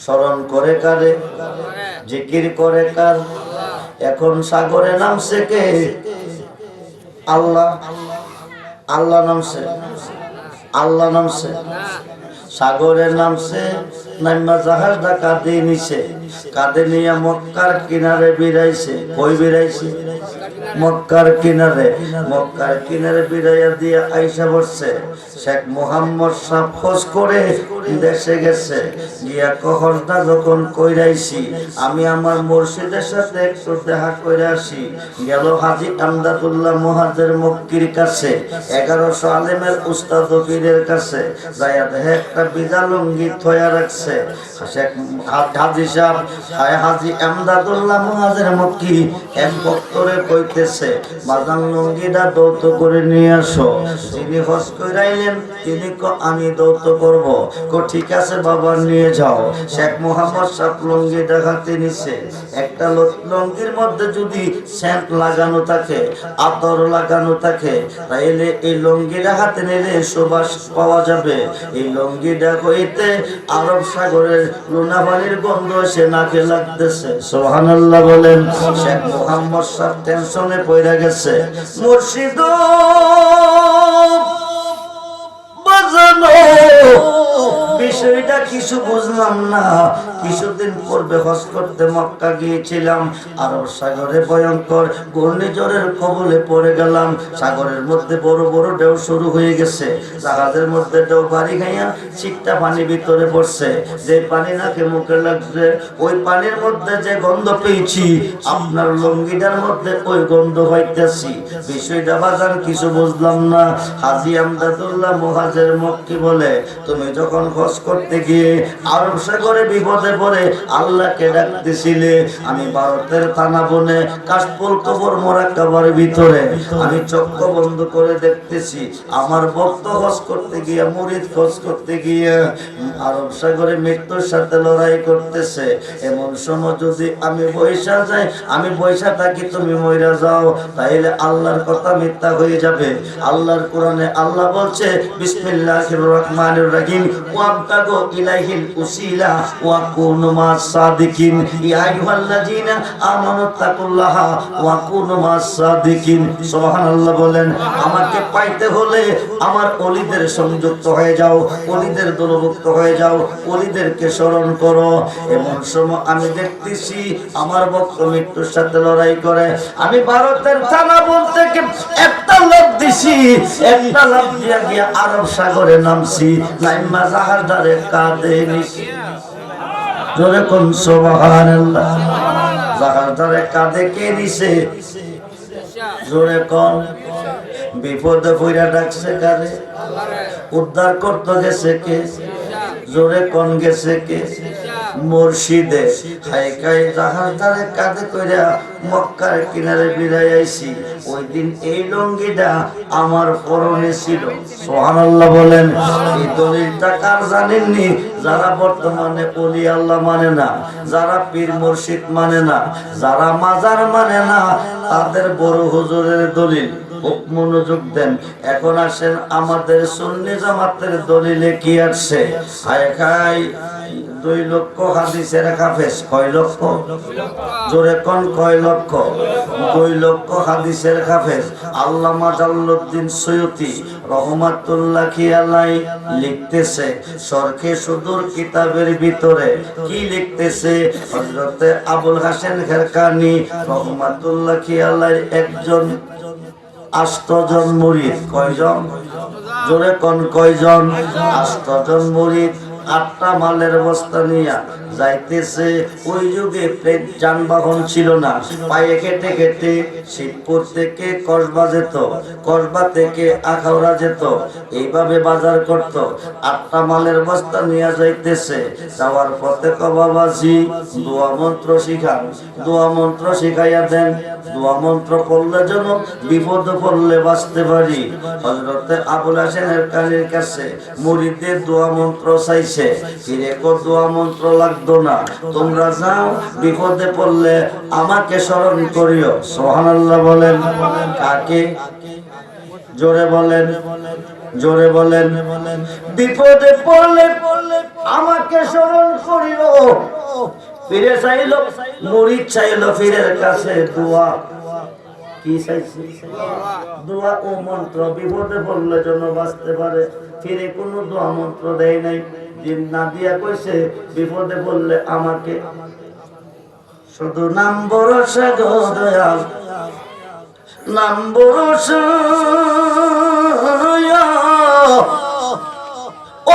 স্মরণ করে কারে? জিকির করে কার? এখন সাগরে নামছে কে? আল্লাহ। আল্লাহ নামছে, আল্লাহ নামছে, সাগরে নামছে। নাইমা জাহাজটা কাঁধে নিছে, কাঁধে নিয়ে মক্কার কিনারে বেরাইছে। কই বেরাইছে? মক্কার কিনারে। মক্কার কিনারে বিরাইয়া দিয়ে আইসা বসছে। শেখ মুহাম্মদ সাহেব খোঁজ করে দেশে গেছে, গিয়া কখনটা যখন কইরাইছি, আমি আমার মুর্শিদের সাথে একটু দেখা করে আসি। গেল হাজী আমদাদুল্লাহ মুহাজির মক্কির কাছে, 1100 আলেমের উস্তাদ পীরের কাছে। যাইয়া দেখে একটা বিজা লুঙ্গি থয়া রাখছে। শেখ হাজী সাহেব, হাজী আমদাদুল্লাহ মুহাজির মক্কি এক বক্তরে কইতেছে, বাজান লুঙ্গিটা দৌত করে নিয়ে আসো। যিনি হজ কইরাইলেন তিনি আমি দৌত করব। ঠিক আছে বাবা, নিয়ে যাও। শেখ মুহাম্মদ সাহেব লুঙ্গি দেখাতে নিছে। একটা লুঙ্গির মধ্যে যদি সেন্ট লাগানো থাকে, আতর লাগানো থাকে, তাইলে এই লুঙ্গিটা হাতে নিলে সুবাস পাওয়া যাবে। এই লুঙ্গিটা হইতে আরব সাগরের লোনা পানির গন্ধ এসে নাকে লাগতেছে। সুবহানাল্লাহ বলেন। শেখ মোহাম্মদ সাহেব টেনশনে পড়ে গেছে। মুর্শিদ বিষয়টা কিছু বুঝলাম না। কিছুদিন পূর্বে হজ করতে মক্কা গিয়েছিলাম, আরব সাগরে ভয়ঙ্কর ঘূর্ণিঝড়ের কবলে পড়ে গেলাম। সাগরের মধ্যে বড় বড় ঢেউ শুরু হয়ে গেছে। জাহাজের মধ্যে ঢেউ বাড়ি খাইয়া ছিটটা পানি ভিতরে পড়ছে। যে পানি নাকে মুখে লাগছে, ওই পানির মধ্যে যে গন্ধ পেয়েছি, আপনার লঙ্গিটার মধ্যে ওই গন্ধ পাইতেছি। বিষয়টা বাজার কিছু বুঝলাম না। হাজী আমদাদুল্লাহ মুহাজির মক্কি বলে, তুমি যখন হজ করতে গিয়ে আরব সাগরে বিপদে পড়ে আল্লাহকে ডাকতেছিলে, আমি ভারতের থানা বনে কাশফুল কবর মোরাক্কাবার ভিতরে আমি চক্ষু বন্ধ করে দেখতেছি আমার ভক্ত হজ করতে গিয়ে, মুরিদ হজ করতে গিয়ে আরব সাগরে মৃত্যুর সাথে লড়াই করতেছে। এমন সময় যদি আমি বৈশা যাই, আমি বৈশা থাকি, তুমি মইরা যাও, তাইলে আল্লাহর কথা মিথ্যা হয়ে যাবে। আল্লাহর কোরআনে আল্লাহ বলছে, বিসমিল্লাহির রহমানির রহিম, ওয়াবতাগু ইলাইহিল উসিলা ওয়া কুনু মাস সাদিকিন, ইয়া আইয়ুহাল্লাযীনা আমানু তাকুল্লাহা ওয়া কুনু মাস সাদিকিন। সুবহানাল্লাহ বলেন। আমাকে পাইতে হলে আমার ওলিদের সংযুক্ত হয়ে যাও, ওলিদের দলভুক্ত হয়ে যাও, ওলিদেরকে স্মরণ করো। এমন সময় আমি দেখতেছি আমার ভক্ত মৃত্যুর সাথে লড়াই করে। আমি ভারতের থানা বলতে একটা লাফ দিছি, একটা লাফ দিয়া গিয়া আরব সাগরে নামছি। নাইমা জাহাজ ধারে কাঁদে নিছি। জোরে কোন সুবহানাল্লাহ। জাহাজ ধারে কাঁদে কে দিছে? জোরে কোন। বিপদে পইরা ডাকছে কারে? উদ্ধার করতে গেছে কে? জোরে কোন গেছে কে? মুর্শিদে। হাইকাই জাহাজ ধারে কাঁধে কইরা মক্কার কিনারে বিদায় আইছি। ওই দিন এই লঙ্গিটা আমার পরনে ছিল। সুবহানাল্লাহ বলেন। এই দলিলটা কার জানেননি? যারা বর্তমানে ওলি আল্লাহ মানে না, যারা পীর মুর্শিদ মানে না, যারা মাজার মানে না, তাদের বড় হুজুরের দলিল। খুব মনোযোগ দেন। এখন আসেন আমাদের সুন্নি জামাতের দলিলে কি আসছে? হায় খাই 2 লক্ষ হাদিসের হাফেজ। কয় লক্ষ? জোরে কোন কয় লক্ষ? 2 লক্ষ হাদিসের হাফেজ আল্লামা জালালউদ্দিন সৈয়দী রহমাতুল্লাহি আলাইহি লিখতেছে শরহে সুদূর কিতাবের ভিতরে। কি লিখতেছে? হযরতে আবুল হাসান খারকানি রহমাতুল্লাহি আলাইহি একজন 8 জন মুরিদ। কয়জন? জোরে কোন কয়জন? 8 জন মুরিদ 8টা মালের বস্তা নিয়ে যাইতেছে। ওই যুগে প্লেন যানবাহন ছিল না, পায়ে হেঁটে হেঁটে শিবপুর থেকে কসবা যেত, কসবা থেকে আখাউড়া যেত, এইভাবে বাজার করত। 8টা মালের বস্তা নিয়ে যাইতেছে। যাওয়ার পথে বাবাজি দোয়া মন্ত্র শিখান, দোয়া মন্ত্র শিখাইয়া দেন। দোয়া মন্ত্র পড়লে যেন বিপদ পড়লে বাঁচতে পারি। হযরতে আবুল হাসানের কানের কাছে মুরিদদের দোয়া মন্ত্র চাইছে। ফিরে কো দোয়া মন্ত্র লাগতো না, তোমরা যাও, বিপদে পড়লে আমাকে স্মরণ করিও। সুবহানাল্লাহ বলেন। কাকে? জোরে বলেন, জোরে বলেন। বিপদে পড়লে আমাকে স্মরণ করিও। ফিরে চাইলো, মুরিদ চাইলো ফিরের কাছে দোয়া। কি চাইছে? দোয়া ও মন্ত্র। বিপদে পড়লে যেন বাঁচতে পারে। ফিরে কোনো দোয়া মন্ত্র দেয় নাই। দিন না দিয়া কইছে বিপদে পড়লে আমাকে শুধু নাম ভরসা গো দয়াল, নাম ভরসা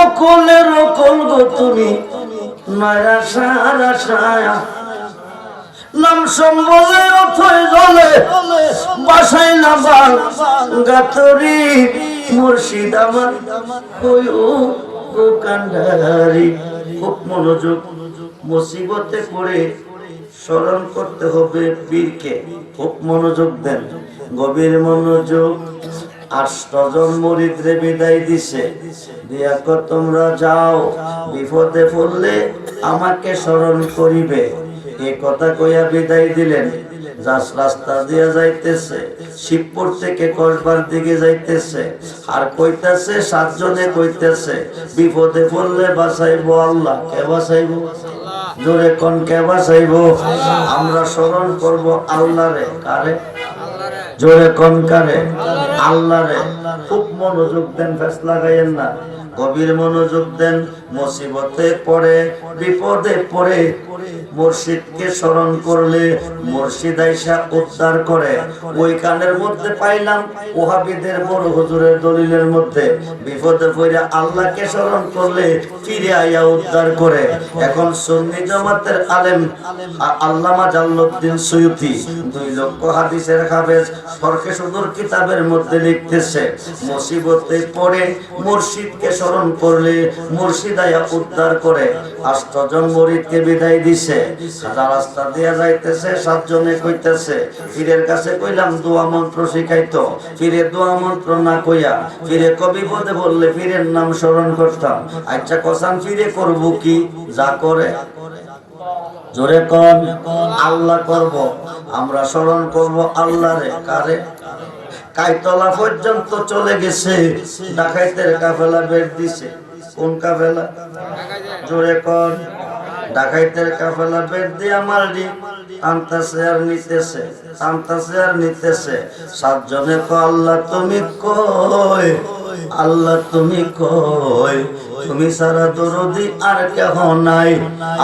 অকলের অকল গো তুমি, নয়া সারা সায়া নাম সম্বলে অথই জলে বাসাই না গাতরি মুর্শিদ আমার কইও কান্ডারি। খুব মনোযোগ। মুসিবতে পড়ে স্মরণ করতে হবে বীরকে। খুব মনোযোগ দেন, গভীর মনোযোগ। 8 জন মুরিদরে বিদায় দিছে, দিয়া তোমরা যাও, বিপদে পড়লে আমাকে স্মরণ করিবে। এই কথা কইয়া বিদায় দিলেন। রাস্তা দিয়ে যাইতেছে, শিবপুর থেকে কসবার দিকে যাইতেছে, আর কইতেছে সাতজনে কইতেছে বিপদে পড়লে বাঁচাইবো আল্লাহ। কে বাঁচাইবো? জোরে কোন কে বাঁচাইবো? আমরা স্মরণ করব আল্লাহরে। কারে? জোরে কোন কারে? আল্লাহরে। খুব মনোযোগ দেন, ফেসলা গাইয়েন না, গভীর মনোযোগ দেন। মুসিবতে পড়ে, বিপদে পড়ে মুর্শিদকে স্মরণ করলে মুর্শিদ আইসা উদ্ধার করে। ওই কানের মধ্যে পাইলাম ওহাবিদের বড় হুজুরের দলিলের মধ্যে বিপদে পড়ে আল্লাহকে স্মরণ করলে ফিরে আইয়া উদ্ধার করে। এখন সুন্নি জামাতের আলেম আল্লামা জালালউদ্দিন সুয়ুতি 2 লক্ষ হাদিসের হাফেজ ফরকে সুদূর কিতাবের মধ্যে লিখতেছে, মুসিবতে পড়ে মুর্শিদকে স্মরণ করলে মুর্শিদ আইয়া উদ্ধার করে। 8 জন মুরিদকে বিদায় দিছে। রাস্তা দিয়া যাইতেছে, 7 জনে কইতেছে পীরের কাছে কইলাম দোয়া মন্ত্র শিখাইতো। পীরে দোয়া মন্ত্র না কইয়া পীরে কবি পদে বললে পীরের নাম স্মরণ করতাম। আচ্ছা কসাম পীরে করব কি? যা করে। জোরে কোন আল্লাহ করব। আমরা স্মরণ করব আল্লাহরে। কারে? কাইতলা পর্যন্ত চলে গেছে, ডাকাইতের কাফেলা বের দিছে। কোন কাফেলা? জোরে কোন। ডাকাইতের কাফেলা বের দিয়ে মালডি টানতেছে আর নিতেছে, টানতেছে আর নিতেছে। 7 জনে কো আল্লাহ তুমি কই, আল্লাহ তুমি কই, তুমি সারা দরদি আর কেহ নাই।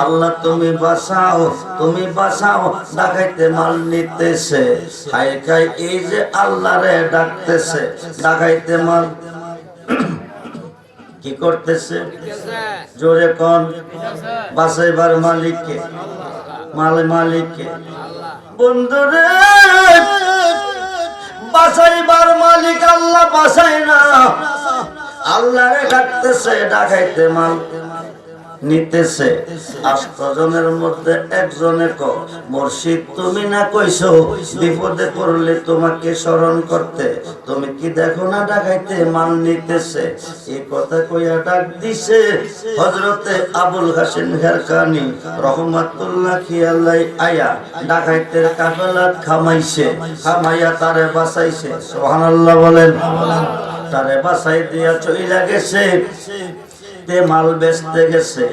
আল্লাহ তুমি বাঁচাও, তুমি বাঁচাও। ডাকাইতে মাল নিতেছে, খাই খাই এই যে আল্লাহরে ডাকতেছে। ডাকাইতে মাল কি করতেছে? জোরে কোন। বাঁচাইবার মালিককে, মালিককে। বন্ধুরে বাঁচাইবার মালিক আল্লাহ বাঁচাই না, আল্লাহরে ডাকতেছে, ডাকাইতে মাল নিতেছে। 8 জনের মধ্যে 1 জনে কো মুর্শিদ তুমি না কইছো বিপদে পড়লে তোমাকে স্মরণ করতে, তুমি কি দেখো না ডাকাইতে মাল নিতেছে? এই কথা কইয়া ডাক দিছে হযরতে আবুল হাসেম হেরকানি রহমাতুল্লাহি আলাইহি আয়া ডাকাইতের কাফেলা থামাইছে, থামাইয়া তারে বাঁচাইছে। সুবহানাল্লাহ বলেন। তারে বাঁচাই দিয়া চইলা গেছে, মাল বেচতে গেছে।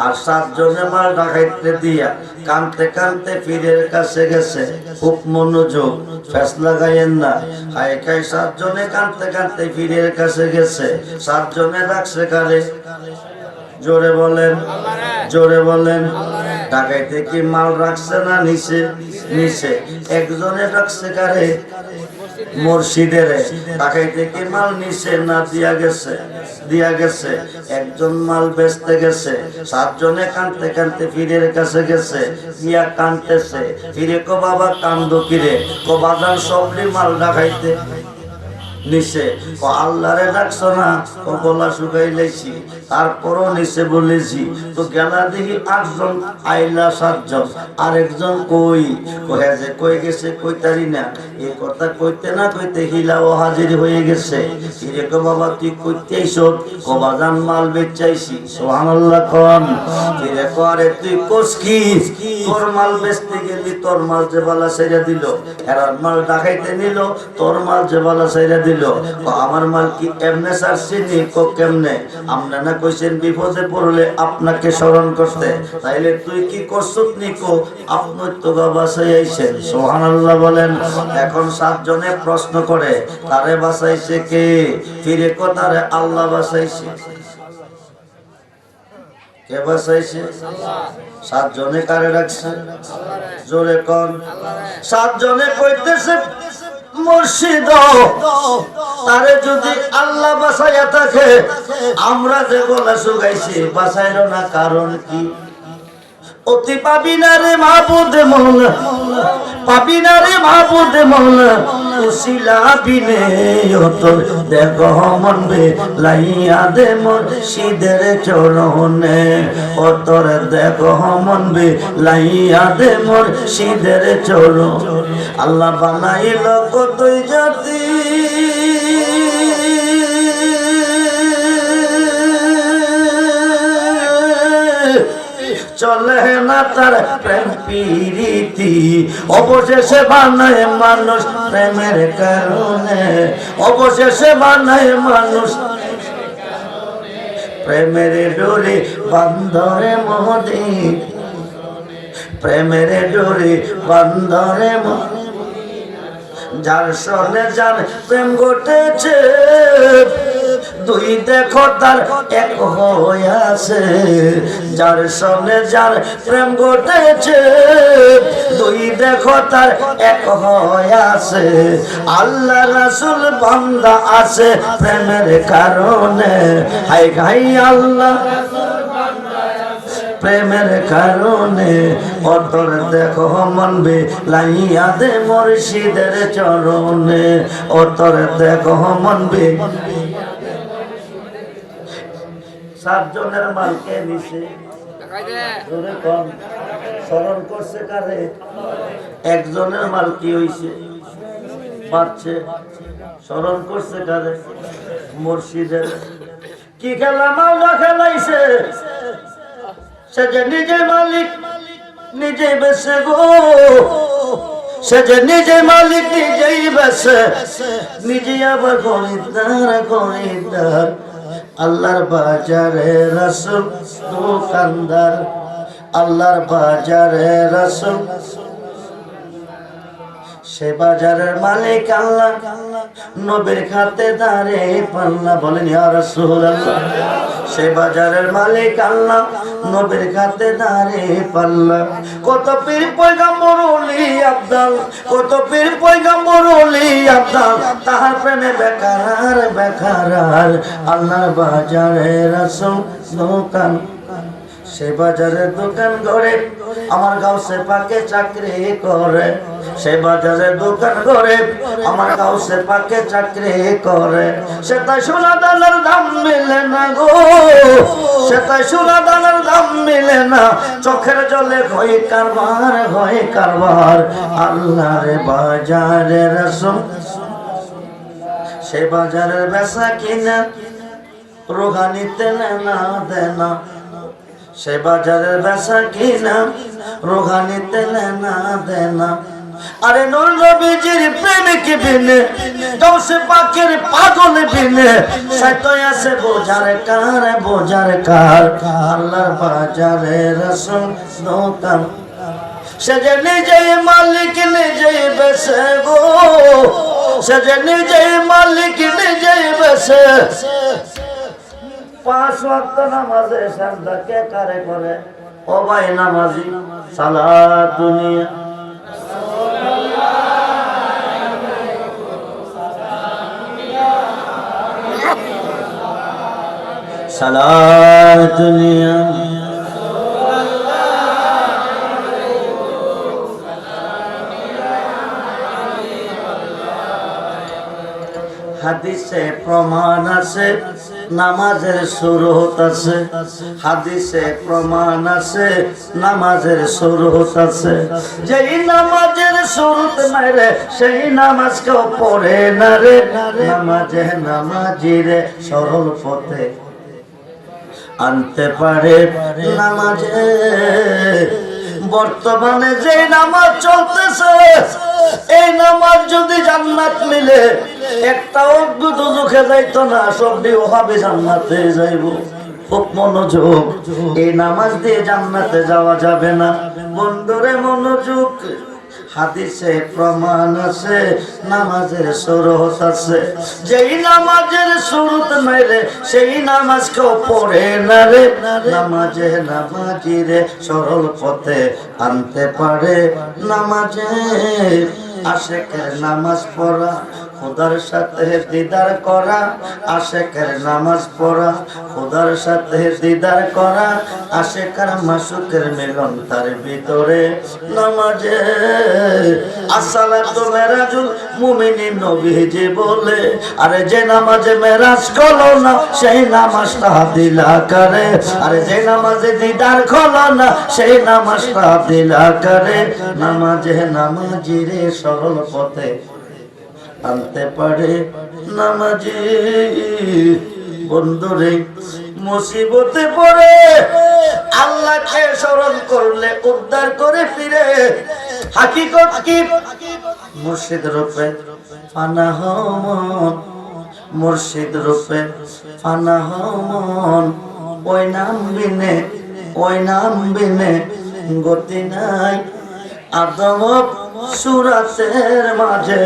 আর 7 জনে মাল ডাকাইতে দিয়া কানতে কানতে পীরের কাছে গেছে। খুব মনোযোগ, ফেসলা গাইয়েন না। খাই খাই 7 জনে কানতে কানতে পীরের কাছে গেছে। 7 জনে রাখছে কারে? জোরে বলেন, জোরে বলেন। ডাকাইতে কি মাল রাখছে না নিচে? নিচে। 1 জনে রাখছে কারে? মুর্শিদের। ডাকাইতে কি মাল নিচে না দিয়া গেছে? দিয়া গেছে। 1 জন মাল বেচতে গেছে। 7 জনে কানতে কানতে পীরের কাছে গেছে, গিয়া কানতেছে। পীরে কো বাবা কান্দো কিরে? কো বাজার সবলি মাল ডাকাইতে নিচে। ও আল্লাহরে ডাকছো না? ও গলা শুকাই লাইছি, তারপরও নিচে বলেছি তো গেলা দেখি 8 জন, আইলা 7 জন। আরেকজন কই? কয়ে যে কই গেছে কইতারি না। এই কথা কইতে না কইতে হিলাও হাজির হয়ে গেছে। ফিরে কো বাবা তুই কইতে আইছো? কো বাজান মাল বেচাইছি। সুবহানাল্লাহ কোন। ফিরে কো আরে তুই কোস কি? তোর মাল বেচতে গেলি, তোর মাল যে বালা সাইরা দিল। এরার মাল ডাকাইতে নিল, তোর মাল যে বালা সাইরা দিল। আমার মাল কি এমনে ছাড়ছিনি? কো কেমনে? আপনি না কইছেন বিপদে পড়লে আপনাকে স্মরণ করতে, তাইলে তুই কি করছস নিকো? আপনি তো বাঁচাই আইছেন। সুবহানাল্লাহ বলেন। এখন 7 জনে প্রশ্ন করে তারে বাঁচাইছে কে? ফিরে কো তারে আল্লাহ বাঁচাইছে। কে বাঁচাইছে? 7 জনে কারে রাখছে? জোরে কোন। 7 জনে কইতেছে মুর্শিদ তারে যদি আল্লাহ বাঁচাইয়া থাকে, আমরা যে গলা শুকাইছি বাঁচাইলো না, কারণ কি? অতি পাবি না রে মাহবুব মওলা, পাবি না রে মাহবুব মওলা, উসিলা বিনে তোর দেখো মনবে লাইয়া দে মুর্শিদের চরণে। ও তোর দেখো মনবে লাইয়া দে মুর্শিদের চরণ। আল্লাহ বানাইল কতই জাতি, চলে না তার প্রেম প্রীতি অবশেষে বানায় মানুষ প্রেমের কারণে অবশেষে বানায় মানুষ প্রেমের ডোরে বান্ধরে মোদি প্রেমের ডোরে বান্ধরে যার সনে যার প্রেম ঘটেছে দুই দেখো তার এক হয়ে আছে যার সনে যার প্রেম ঘটেছে দুই দেখো তার এক হয়ে আছে আল্লাহ রাসূল বান্দা আছে প্রেমের কারণে হাই হাই আল্লাহ প্রেমের কারণে অতর দেখো মানবে লাইয়া দে মুর্শিদের চরণে অতর দেখো মানবে সাতজনের মালকে নিছে জোরে কম স্মরণ করছে কারে একজনের মাল কি হইছে বাচ্চে স্মরণ করছে কারে মুর্শিদের কি খেলা মাওলা খেলাইছে সে যে নিজে মালিক নিজে বেছে গো সে যে নিজে মালিক নিজেই বেছে নিজে আবার খরিদ্দার আল্লাহর বাজারে রাসূল দোকানদার আল্লাহর বাজারে রাসূল সে বাজারের মালিক আল্লাহ নবীর খাতে দাঁড়ে পাল্লা বলেন ইয়া রাসূলুল্লাহ সে বাজারের মালিক আল্লাহ নবীর খাতে দাঁড়ে পাল্লা কত পীর পয়গম্বর ওলি আব্দাল কত পীর পয়গম্বর ওলি আব্দাল তাহার প্রেমে বেকার আল্লাহর বাজারে রাসূল দোকান সে বাজারে দোকান করে আমার গাউসে পাকে চাকরি করে সে বাজারে দোকান করে আমার গাউসে পাকে চাকরি করে সে তাই সোনা দানার দাম মিলে না গো সে তাই সোনা দানার দাম মিলে না চোখের জলে হয় কারবার আল্লাহর বাজারে রাসূল সে বাজারের বেচা কিনা রোগানিতে না দেনা সে বাজারের বেচা কিনা রোগানিতে না দেনা আরে নূর নবীজির প্রেমিক বিনে গাউসে পাকের পাগল বিনে সাইতই আছে বোঝার কার আল্লাহর বাজারে রাসূল দোকান সে যে নিজেই মালিক নিজেই বেছে গো সে যে নিজেই মালিক নিজেই বেছে পাঁচ ওয়াক্ত নামাজে সাজদা কে কারে করে ও ভাই নামাজি সালাত দুনিয়া সালাত দুনিয়া হাদিসে প্রমাণ আছে নামাজের সুরত আছে হাদিসে প্রমাণ আছে নামাজের সুরত আছে যেই নামাজের সুরত নাই রে সেই নামাজ কেউ পড়ে না রে নামাজিরে সরল পথে আনতে পারে নামাজে বর্তমানে যে নামাজ চলতেছে এই নামাজ যদি জান্নাত মিলে একটা অদ্ভুত দুঃখে যাইতো না সবটি ওভাবে জান্নাতে যাইব খুব মনোযোগ এই নামাজ দিয়ে জান্নাতে যাওয়া যাবে না বন্ধুরে মনোযোগ হাদিসে প্রমাণ আছে নামাজের সুরত আছে যেই নামাজের সুরত নাই রে সেই নামাজ কেউ পড়ে না রে নামাজিরে সরল পথে আনতে পারে নামাজে আশেকের নামাজ পড়া খোদার সাথে দিদার করা আশেকের নামাজ পড়া খোদার সাথে দিদার করা আশেকার মাসুকের মিলন তার ভিতরে নামাজে আসসালাতু মেরাজুল মুমিনিন নবীজি বলে আরে যে নামাজে মেরাজ করলো না সেই নামাজটা দিলা করে আরে যে নামাজে দিদার করলো না সেই নামাজটা দিলা করে নামাজিরে সরল পথে আনতে পারে নামাজি বন্ধুরে মুসিবতে পড়ে আল্লাহকে স্মরণ করলে উদ্ধার করে ফিরে। হাকিকত কি? মুর্শিদ রূপে ফানা হন, মুর্শিদ রূপে ফানা হন। ওই নাম বিনে, ওই নাম বিনে গতি নাই। আদম সুরাতের মাঝে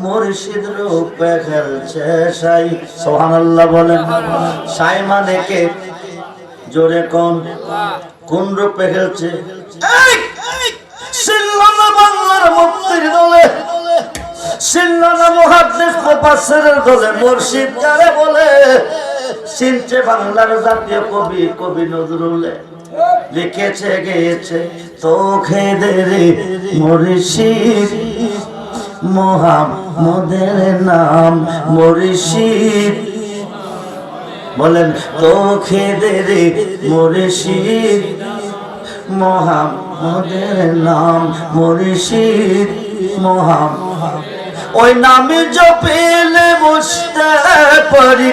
মুর্শিদ রূপে খেলছে সাই। সুবহানাল্লাহ বলেন। সাই মানে কে? জোরে কোন? কোন রূপে খেলছে? সিল্লানা বাংলার মুক্তির দলে, সিল্লানা মুহাদ্দিস মুফাসসিরের দলে মুর্শিদ কারে বলে? চিনছে বাংলার জাতীয় কবি কবি নজরুলে লিখেছে গেয়েছে, তোখেদের মুর্শিদ মুহাম্মদের নাম মুর্শিদ। বলেন, তোখেদের মুর্শিদ মুহাম্মদের নাম মুর্শিদ মুহাম্মদ। ওই নামে জপেলে বুঝতে পারি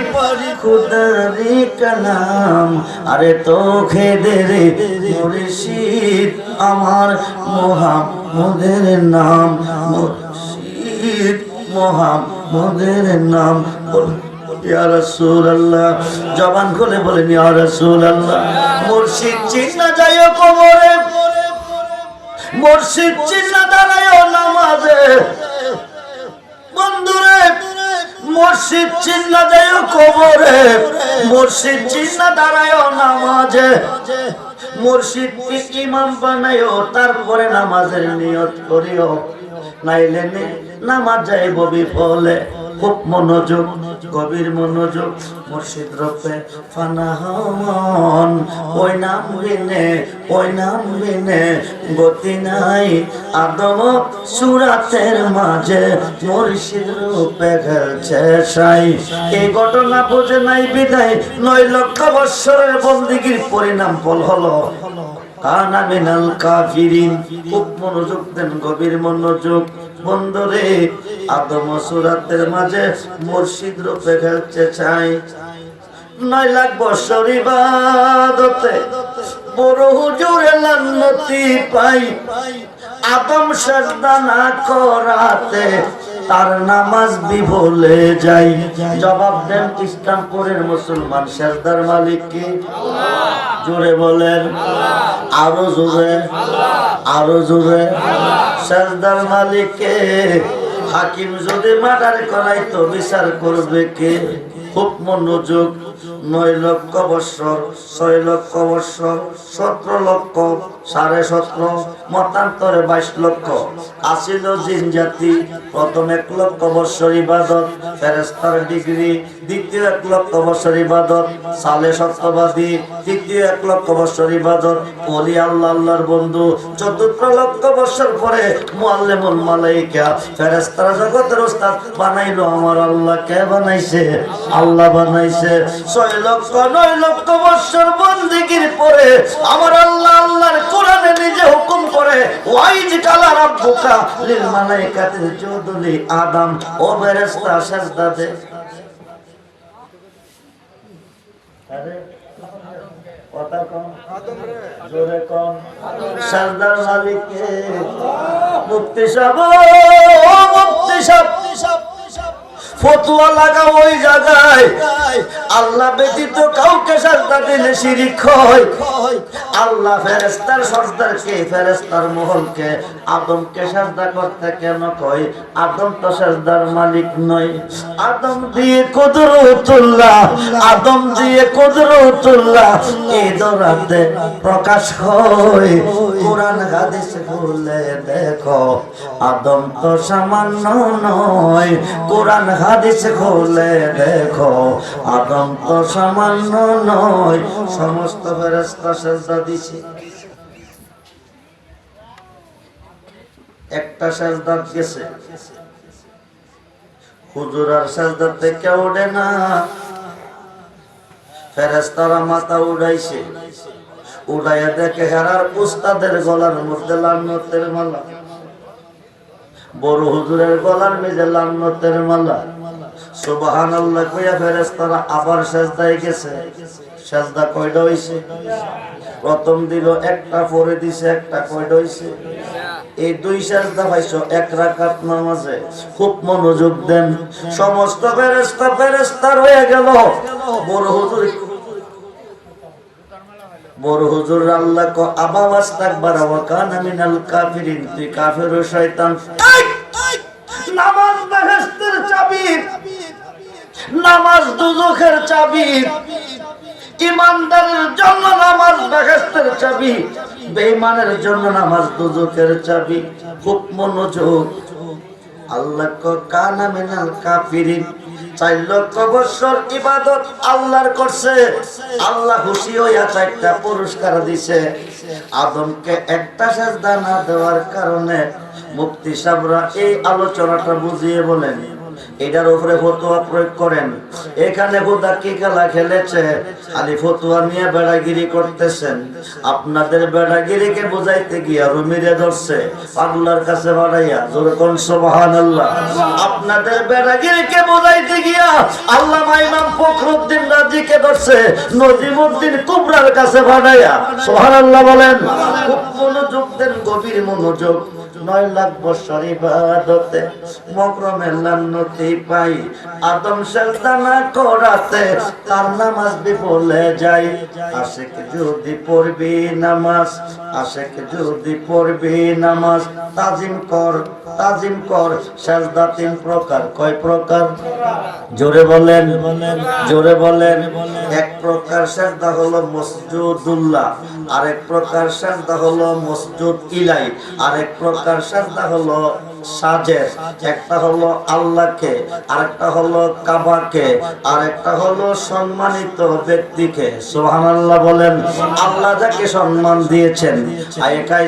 খুদারি কালাম। আরে তোখেদের মুর্শিদ আমার মুহাম্মদের নাম মুর্শিদ মুহাম্মদের নাম। ইয়া রাসূলুল্লাহ, জবান খুলে বলেন ইয়া রাসূলুল্লাহ। মুর্শিদ চিন্না যাইও কবরে, মুর্শিদ চিন্না দাঁড়ায়ও নামাজে। বন্ধুরে, মুর্শিদ চিন্না যাইও কবরে, মুর্শিদ চিন্না দাঁড়ায়ও নামাজে। মুর্শিদকে ইমাম বানায়ও, তারপরে নামাজের নিয়ত করিও, নাইলে নামাজ যাইব বিফলে। খুব মনোযোগ, গভীর মনোযোগ। মুর্শিদ রূপে ফানা হন, ওই নাম বিনে, ওই নাম বিনে গতি নাই। আদম সুরাতের মাঝে মুর্শিদ রূপে খেলছে সাই। এই ঘটনা বুঝে নাই বিদায় 9 লক্ষ বৎসরের বন্দিগির পরিণাম ফল হলো কানা মিনাল কাফিরিন। খুব মনোযোগ দেন, গভীর মনোযোগ। বন্ধুরে, আদম সুরাতের মাঝে মুর্শিদ রূপে খেলছে চাই। 9 লাখ বছর ইবাদতে বড় হুজুরে লান্নতি পাই। আদম সাজদা না করাতে তার নামাজ বিফলে যায়। জবাব দেন ইসলামপুরের মুসলমান, সাজদার মালিক কে? জোরে বলেন, আরো জোরে, আরো জোরে। সাজদার মালিক কে? হাকিম যদি মার্ডার করাই তো বিচার করবে কে? খুব মনোযোগ। 9 লক্ষ বৎসর, 6 লক্ষ বৎসর, 17 লক্ষ, 17.5, মতান্তরে 22 লক্ষ আসিল জিন জাতি। প্রথম 1 লক্ষ বৎসর ইবাদত, ফেরেশতার ডিগ্রি। দ্বিতীয় 1 লক্ষ বৎসর ইবাদত, সালে সত্যবাদী। তৃতীয় 1 লক্ষ বৎসর ইবাদত, ওলি আল্লাহ, আল্লাহর বন্ধু। চতুর্থ লক্ষ বৎসর পরে মুআল্লিমুল মালাইকা, ফেরেশতারা জগতের ওস্তাদ বানাইলো আমার আল্লাহ। কে বানাইছে? আল্লাহ বানাইছে। 6 লক্ষ 9 লক্ষ বৎসর বন্দেগীর পরে আমার আল্লাহ আল্লাহর কোরআনে নিজে হুকুম করে, ওয়াইজ কালা রাব্বুকা লিল মালাইকাতি জুদুলি আদম। ও ফেরেশতা সাজদা দে। আরে কথা কম, জোরে কম। সাজদার মালিক কে? মুফতি সাহেব, ও মুফতি সাহেব, ফতোয়া লাগাও ওই জায়গায়। আল্লাহ ব্যতীত কাউকে সাজদা দিলে শিরক হয়। আল্লাহ ফেরেশতার সর্দারকে, ফেরেশতার মহলকে, আদমকে সাজদা করতে কেন কয়? আদম তো সাজদার মালিক নয়। আদম দিয়ে কুদরতুল্লাহ, আদম দিয়ে কুদরতুল্লাহ এই দরাতে প্রকাশ হয়। কোরআন হাদিস খুলে দেখো, আদম তো সামান্য নয়। কোরআন হাদিস খুলে দেখো, আদম তো সামান্য নয়। সমস্ত ফেরেশতা সাজদা দিছে, একটা সাজদা গেছে। হুজুর আর সাজদাতে কেউ ওঠে না, ফেরেশতারা মাথা উড়াইছে। উড়াইয়া দেখে হেরার উস্তাদের গলার মধ্যে লান্নতের মালা, বড় হুজুরের গলার মধ্যে লান্নতের মালা। সুবহানাল্লাহ কইয়া ফেরেশতারা আবার সাজদায় গেছে। সাজদা কয়টা হইছে? প্রথম দিল একটা, পরে দিছে একটা, কয়টা হইছে? এই 2 সাজদা পাইছো 1 রাকাত নামাজে। খুব মনোযোগ দেন। সমস্ত ফেরেশতা হয়ে গেল। বড় হুজুর আল্লাহ কো আবা ওয়াস্তাকবারা ওয়া কানা মিনাল কাফিরিন, তুই কাফির ও শয়তান। নামাজ বেহেশতের চাবি, নামাজ দুজখের চাবি। ঈমানদারের জন্য নামাজ বেহেশতের চাবি, বেঈমানের জন্য নামাজ দুজখের চাবি। খুব মনোযোগ। আল্লাহ কো কানা মিনাল কাফিরিন, 4 লক্ষ বছর ইবাদত আল্লাহর করছে। আল্লাহ খুশি হইয়া 4টা পুরস্কার দিছে। আদমকে একটা সাজদা না দেওয়ার কারণে মুফতি সাহেবরা এই আলোচনাটা বুঝিয়ে বলেন, এটার উপরে ফতোয়া প্রয়োগ করেন। এখানে হুদা কি খেলা খেলেছে, খালি ফতোয়া নিয়ে বেড়াগিরি করতেছেন। আপনাদের বেড়াগিরিকে বুঝাইতে গিয়া রুমিরে ধরছে পাগলার কাছে বাড়াইয়া, জোরে কোন সুবহানাল্লাহ। আপনাদের বেড়াগিরিকে বুঝাইতে গিয়া আল্লামা ইমাম ফখরুদ্দিন রাজিকে ধরছে নজিমউদ্দিন কুবরার কাছে বাড়াইয়া, সুবহানাল্লাহ বলেন। খুব মনোযোগ দেন, গভীর মনোযোগ। 9 লাখ বছর ইবাদতে মকরমের লান্নতি পাই, আদম সাজদা না করাতে তার নামাজ বিফলে যায়। আশিক যদি পড়বি নামাজ, আশিক যদি পড়বি নামাজ, তাজিম কর, তাজিম কর। সাজদা 3 প্রকার, কয় প্রকার? জোরে বলেন, জোরে বলেন। 1 প্রকার সাজদা হলো মসজুদুল্লাহ, আরেক প্রকার সাজদা হলো মসজুদ ইলাই, আরেক প্রকার সাজদা হলো সাজের। একটা হলো আল্লাহকে, আরেকটা হলো কাবাকে, আরেকটা হলো সম্মানিত ব্যক্তিকে। সুবহানাল্লাহ বলেন। আল্লাহ যাকে সম্মান দিয়েছেন, একাই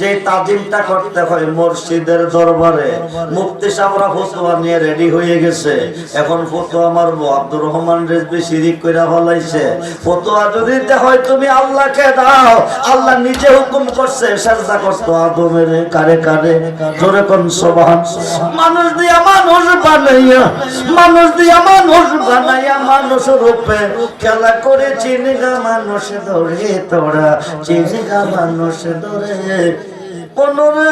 যে তাজিমটা করতে হয় মসজিদের দরবারে। মুফতি সাহেবরা ফতোয়া নিয়ে রেডি হয়ে গেছে। এখন ফতোয়া মারবো। আব্দুর রহমান রিজভী শিরিক কইরা ফলাইছে। ফতোয়া যদি দিতে হয় তুমি আল্লাহকে দাও। আল্লাহ নিজে হুকুম করছে সাজদা করতে আদমের। কারে কারে? জোরে কোন সুবহান। মানুষ দিয়া মানুষ বানাইয়া, মানুষ দিয়া মানুষ বানাইয়া মানুষ রূপে খেলা করে চিনিগা মানুষ ধরে, তোরা চিনিগা মানুষ ধরে। পনরে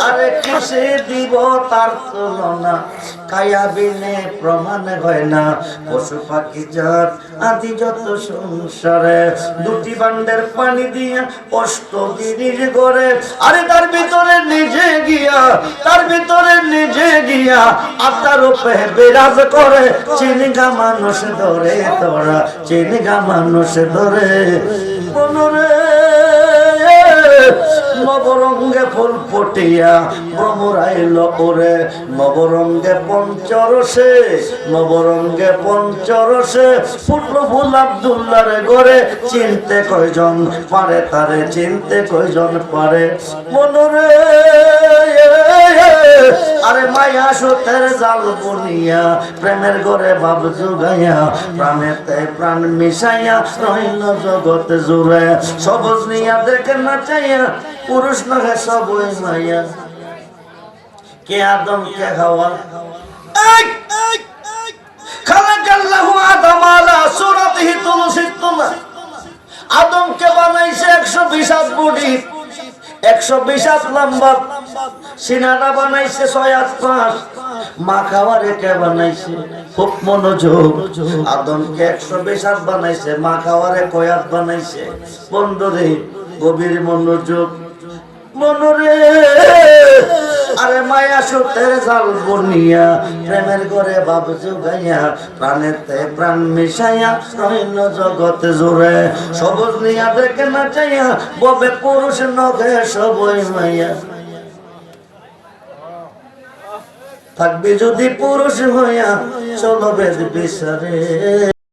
আরে কিসে দিব তার তুলনা, কায়া বিনে প্রমাণ হয় না। পশু পাখি জাত আদি যত সংসারে, 2টি বান্ডের পানি দিয়া অষ্টগিরির গড়ে। আরে তার ভিতরে নিজে গিয়া, তার ভিতরে নিজে গিয়া আত্মার রূপে বিরাজ করে। চিনিগা মানুষ ধরে, তোরা চিনিগা মানুষ ধরে। পনরে নবরঙ্গে ফুল ফুটিয়া ভ্রমরাইল ওরে, নবরঙ্গে পঞ্চরসে, নবরঙ্গে পঞ্চরসে ফুটলো ফুল আব্দুল্লাহর ঘরে। চিনতে কয়জন পারে তারে, চিনতে কয়জন পারে? মনরে আরে মায়া সুতের জাল বুনিয়া, প্রেমের ঘরে ভাব জুগাইয়া, প্রাণেতে প্রাণ মিশাইয়া রইল জগৎ জুড়ে। সবুজ নিয়া দেখে না চাইয়া, পুরুষ নহে সবই মাইয়া। কে আদম কে হাওয়া? খালাকাল্লাহু আদম আলা সূরাতিহি তুলসিতুল্লাহ। আদমকে বানাইছে 120 হাত বডি, 120 হাত লম্বা। সিনাটা বানাইছে 6 হাত 5। মা খাওয়ারে কে বানাইছে? খুব মনোযোগ। আদমকে 120 হাত বানাইছে, মা খাওয়ারে কয় হাত বানাইছে? 15। গভীর মনোযোগ। মনরে আরে মায়া সুতের জাল বুনিয়া, প্রেমের ঘরে ভাব জুগাইয়া, প্রাণেতে প্রাণ মিশাইয়া রইল জগৎ জুড়ে। সবুজ নিয়া দেখে না চাইয়া, ববে পুরুষ নগে সবই মাইয়া। থাকবি যদি পুরুষ হইয়া, চলো বেদ বিচারে।